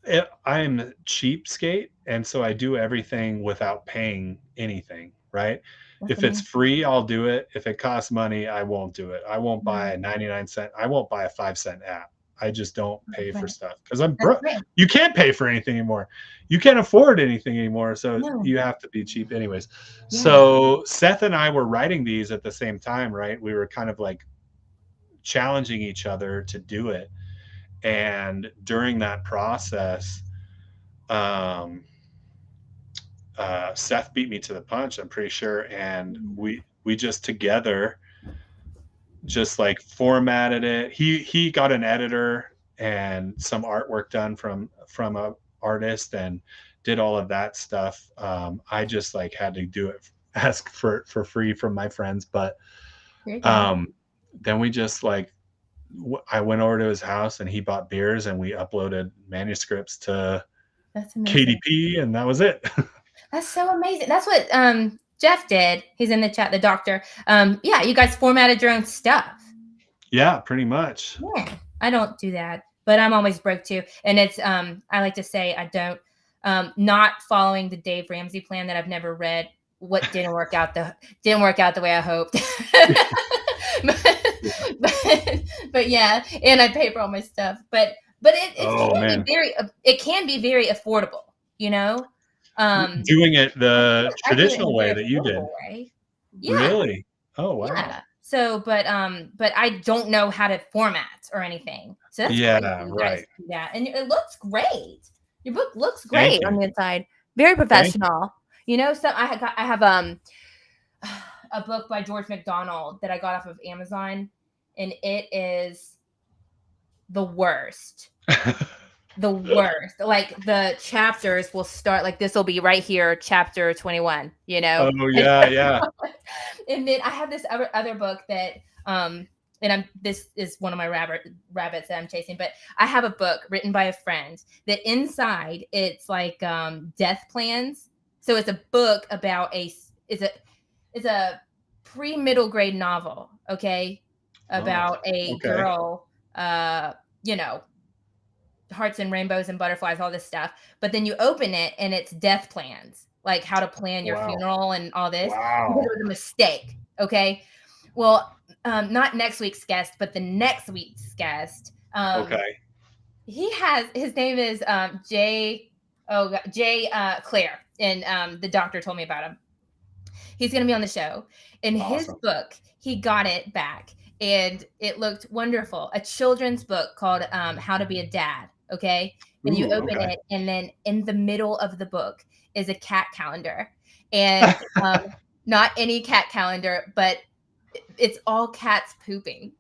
am a cheapskate, and so I do everything without paying anything, right? That's If it's amazing. free, I'll do it. If it costs money, I won't do it. I won't buy Mhm. a 99 cent. I won't buy a 5 cent app. I just don't pay for Right. stuff because I'm That's broke. great. You can't pay for anything anymore. You can't afford anything anymore. So No. you have to be cheap anyways. Yeah. So Seth and I were writing these at the same time, right? We were kind of like challenging each other to do it. And during that process, um, Seth beat me to the punch, I'm pretty sure, and we just together just like formatted it. He got an editor and some artwork done from a artist and did all of that stuff. I just like had to do it, ask for free from my friends, but Very good. um, then we just like I went over to his house and he bought beers and we uploaded manuscripts to That's amazing. KDP and that was it. That's so amazing. That's what Jeff did. He's in the chat, the doctor. Yeah, you guys formatted your own stuff. Yeah, pretty much. Yeah. I don't do that, but I'm always broke too. And it's I like to say I don't not following the Dave Ramsey plan that I've never read. What didn't work out the way I hoped. but yeah, and I pay for all my stuff. But Oh man, it can be very affordable, you know. doing it the I do it in a traditional way very that you did. affordable way. Yeah, Really? Oh wow. yeah. So, but I don't know how to format or anything. So that's great Yeah, that you guys right. do that, and it looks great. Your book looks Thank great you. on the inside. Very Thank you. professional. So I have a book by George MacDonald that I got off of Amazon, and it is the worst. The worst. Like the chapters will start like this will be right here, chapter 21, Oh yeah, yeah. And then I have this other book that and this is one of my rabbits that I'm chasing, but I have a book written by a friend that inside it's like death plans. So it's a book about it's a pre-middle grade novel, okay? Oh, About a okay. girl hearts and rainbows and butterflies, all this stuff. But then you open it and it's death plans, like how to plan your Wow. funeral and all this, because Wow. it was a mistake. Okay. Well, not next week's guest, but the next week's guest. Okay. His name is Jay Claire, and the doctor told me about him. He's going to be on the show. In his Awesome. book, he got it back and it looked wonderful. A children's book called How to Be a Dad. Okay. And you Ooh, open okay. it, and then in the middle of the book is a cat calendar. And not any cat calendar, but it's all cats pooping.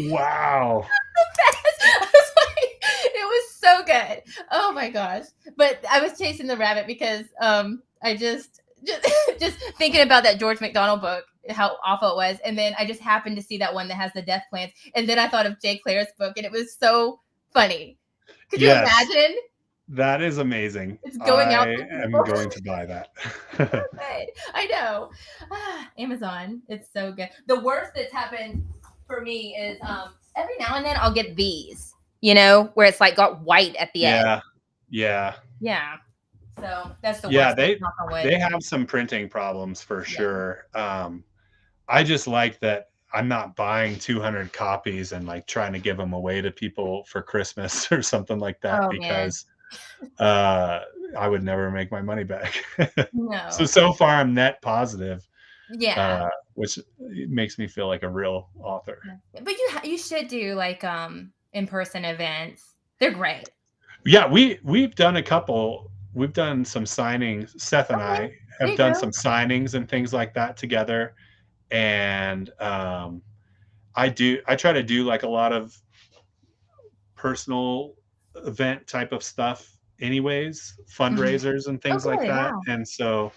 Wow. I was like, it was so good. Oh my gosh. But I was chasing the rabbit because I just thinking about that George MacDonald book, how awful it was. And then I just happened to see that one that has the death plans. And then I thought of Jay Claire's book, and it was so funny. Could you Yes. imagine? That is amazing. It's going out I to am people. going to buy that. Good. I know. Amazon. It's so good. The worst that's happened for me is every now and then I'll get these, you know, where it's like got white at the edge. Yeah. Yeah. Yeah. So that's the Yeah, worst thing. Knock on wood. they have some printing problems for Yeah. sure. I just like that I'm not buying 200 copies and like trying to give them away to people for Christmas or something like that Oh man. because I would never make my money back. No. So far I'm net positive, Yeah. which makes me feel like a real author. But you should do like in-person events. They're great. Yeah, we've done a couple. We've done some signings. Seth and Okay. I There have you done go. some signings and things like that together. And I try to do like a lot of personal event type of stuff anyways, Mhm. fundraisers and Oh things like good. that. Wow. And so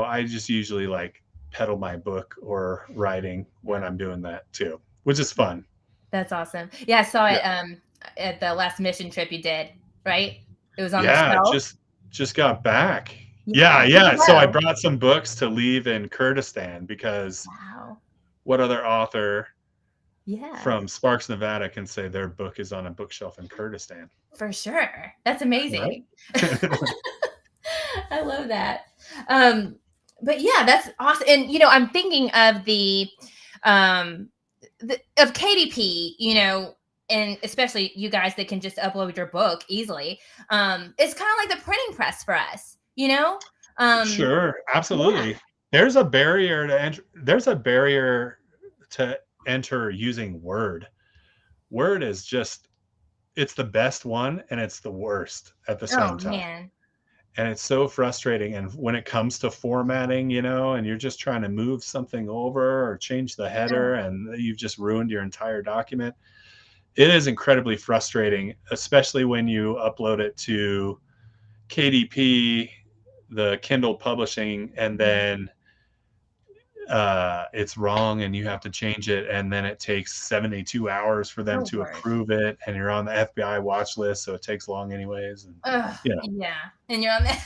I just usually like peddle my book or writing when I'm doing that too, which is fun. That's awesome. Yeah, I saw Yeah. it at the last mission trip you did, right? It was on the Yeah, shelf. just got back. Yeah. Yeah, Where'd yeah. you So I go? brought some books to leave in Kurdistan because Wow. what other author Yeah, from Sparks, Nevada can say their book is on a bookshelf in Kurdistan, for sure. That's right? amazing. I love that. Um, but yeah, that's awesome. And you know, I'm thinking um of KDP, you know, and especially you guys that can just upload your book easily. It's kind of like the printing press for us, you know? Um, Sure, yeah. absolutely. There's a barrier to enter using Word. Word is just it's the best one and it's the worst at the Oh same time. man. And it's so frustrating. And when it comes to formatting, and you're just trying to move something over or change the header Oh, and you've just ruined your entire document, it is incredibly frustrating, especially when you upload it to KDP, the Kindle publishing, and then it's wrong and you have to change it. And then it takes 72 hours for them oh to word. approve it. And you're on the FBI watch list. So it takes long anyways. And, Ugh, you know, yeah. And you're on that.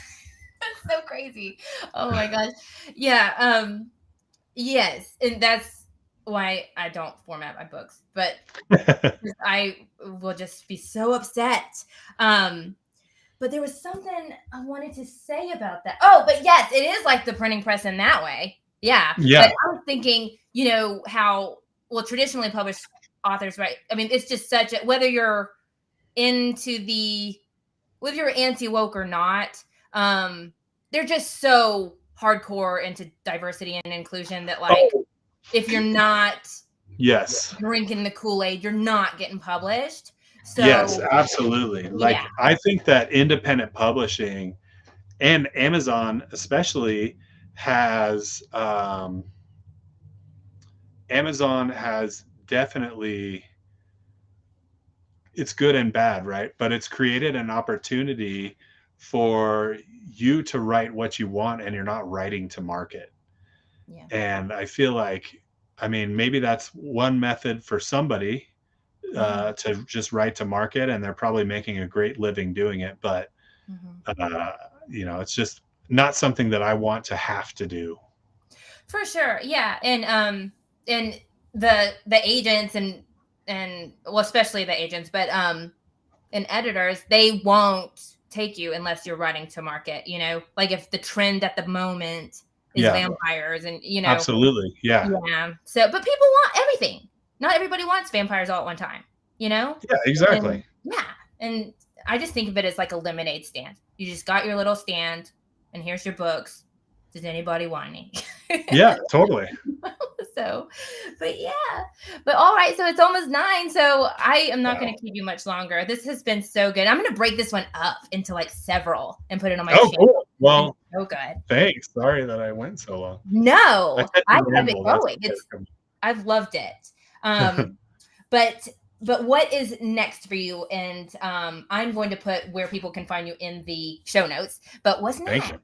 That's so crazy. Oh my gosh. Yeah. Yes, and that's why I don't format my books, but I will just be so upset. Um, but there was something I wanted to say about that. Oh, but yes, it is like the printing press in that way. Yeah. But yeah. I was thinking, you know, how well traditionally published authors, right? I mean, it's just such a whether you're into the whether you're anti woke or not, they're just so hardcore into diversity and inclusion that like Oh, if you're not yes. drinking the Kool-Aid, you're not getting published. Yes, So absolutely. yeah, Like, I think that independent publishing and Amazon especially has Amazon has definitely it's good and bad, right? But it's created an opportunity for you to write what you want and you're not writing to market. yeah. And I feel like, I mean, maybe that's one method for somebody Mhm, to just write to market, and they're probably making a great living doing it. But mhm. uh, it's just not something that I want to have to do. For sure, yeah, and the agents and well, especially the agents, but and editors, they won't take you unless you're running to market. You know, like if the trend at the moment is Yeah, vampires, and you know, absolutely. Yeah, yeah. So, but people want everything. Not everybody wants vampires all at one time. You know, yeah, exactly. and yeah, and I just think of it as like a lemonade stand. You just got your little stand, and here's your books. Does anybody want any? Yeah, totally. So, but yeah, but all right. So it's almost 9. So I am not going Wow. to keep you much longer. This has been so good. I'm going to break this one up into like several and put it on my Oh, channel. cool. It's been Well, so good. thanks. Sorry that I went so long. I No, tend I to kept it ramble. That's going. I've loved it. Um, but what is next for you? And I'm going to put where people can find you in the show notes. But what's Thank next? you.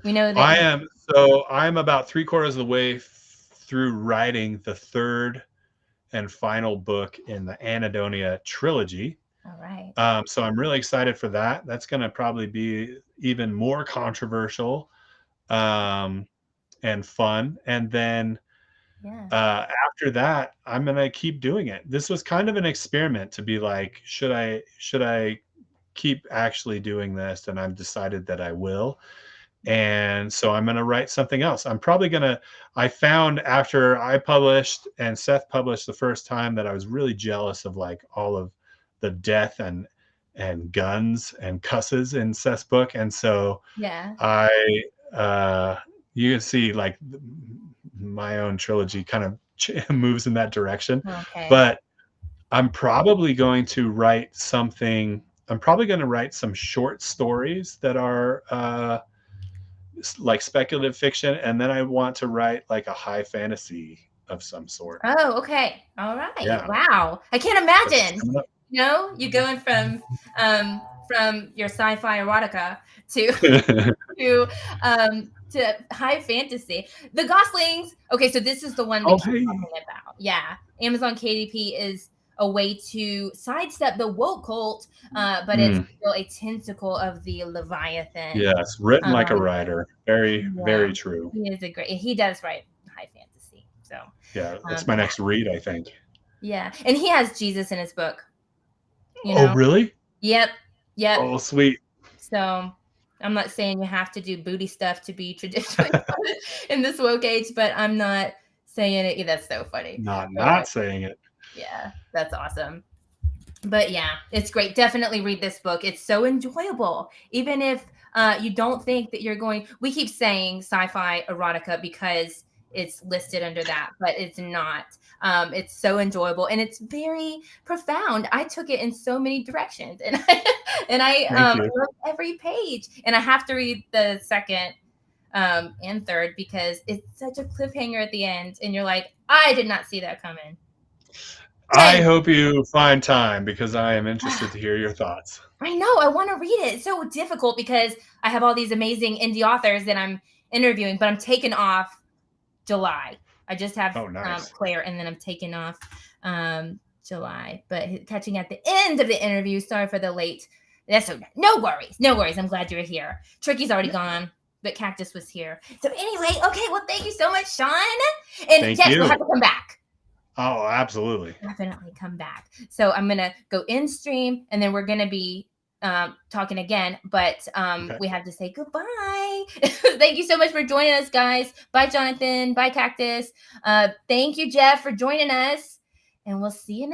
We know that you. I'm about 3/4 of the way through writing the third and final book in the Anhedonia trilogy. All right. So I'm really excited for that. That's going to probably be even more controversial, um, and fun. And then Yeah. After that, I'm gonna keep doing it. This was kind of an experiment to be like, should I keep actually doing this? And I've decided that I will. And so I'm going to write something else. I found after I published and Seth published the first time that I was really jealous of like all of the death and guns and cusses in Seth's book. And so Yeah. I, uh, you can see like my own trilogy kind of moves in that direction, Okay. but I'm probably going to write something. I'm probably going to write some short stories that are, like speculative fiction, and then I want to write like a high fantasy of some sort. Oh, okay. All right. Yeah, Wow. I can't that's imagine. coming You know, you going from your sci-fi erotica to up. to high fantasy. The Goslings. Okay, so this is the one we Oh, keep hey. talking about. Yeah. Amazon KDP is a way to sidestep the woke cult, but it's Mm, still a tentacle of the Leviathan. yes, written like a Um, writer. Very, yeah, very true. he is a great. He does write high fantasy. So, Yeah, that's my yeah, next read, I think. yeah, and he has Jesus in his book. You Oh, know. really? Yep. Yep. Oh, sweet. So I'm not saying you have to do booty stuff to be traditionally in this woke age, but I'm not saying it. That's so funny. Not saying it. Yeah, that's awesome. But yeah, it's great. Definitely read this book. It's so enjoyable. Even if you don't think that you're going, we keep saying sci-fi erotica because it's listed under that, but it's not. It's so enjoyable and it's very profound. I took it in so many directions, and I Thank you. love every page. And I have to read the second and third because it's such a cliffhanger at the end, and you're like, I did not see that coming. I Dang. hope you find time because I am interested to hear your thoughts. I know. I want to read it. It's so difficult because I have all these amazing indie authors that I'm interviewing, but I'm taking off July. I just have Oh, nice. Claire, and then I'm taking off July. But catching at the end of the interview. Sorry for the late. That's okay. No worries. No worries. I'm glad you're here. Tricky's already gone, but Cactus was here. So anyway, okay. Well, thank you so much, Sean. And Thank yes, we'll you. have to come back. Oh, absolutely. Definitely come back. So I'm gonna go in stream, and then we're gonna be talking again. But Okay. we have to say goodbye. Thank you so much for joining us, guys. Bye, Jonathan. Bye, Cactus. Thank you, Jeff, for joining us, and we'll see you next.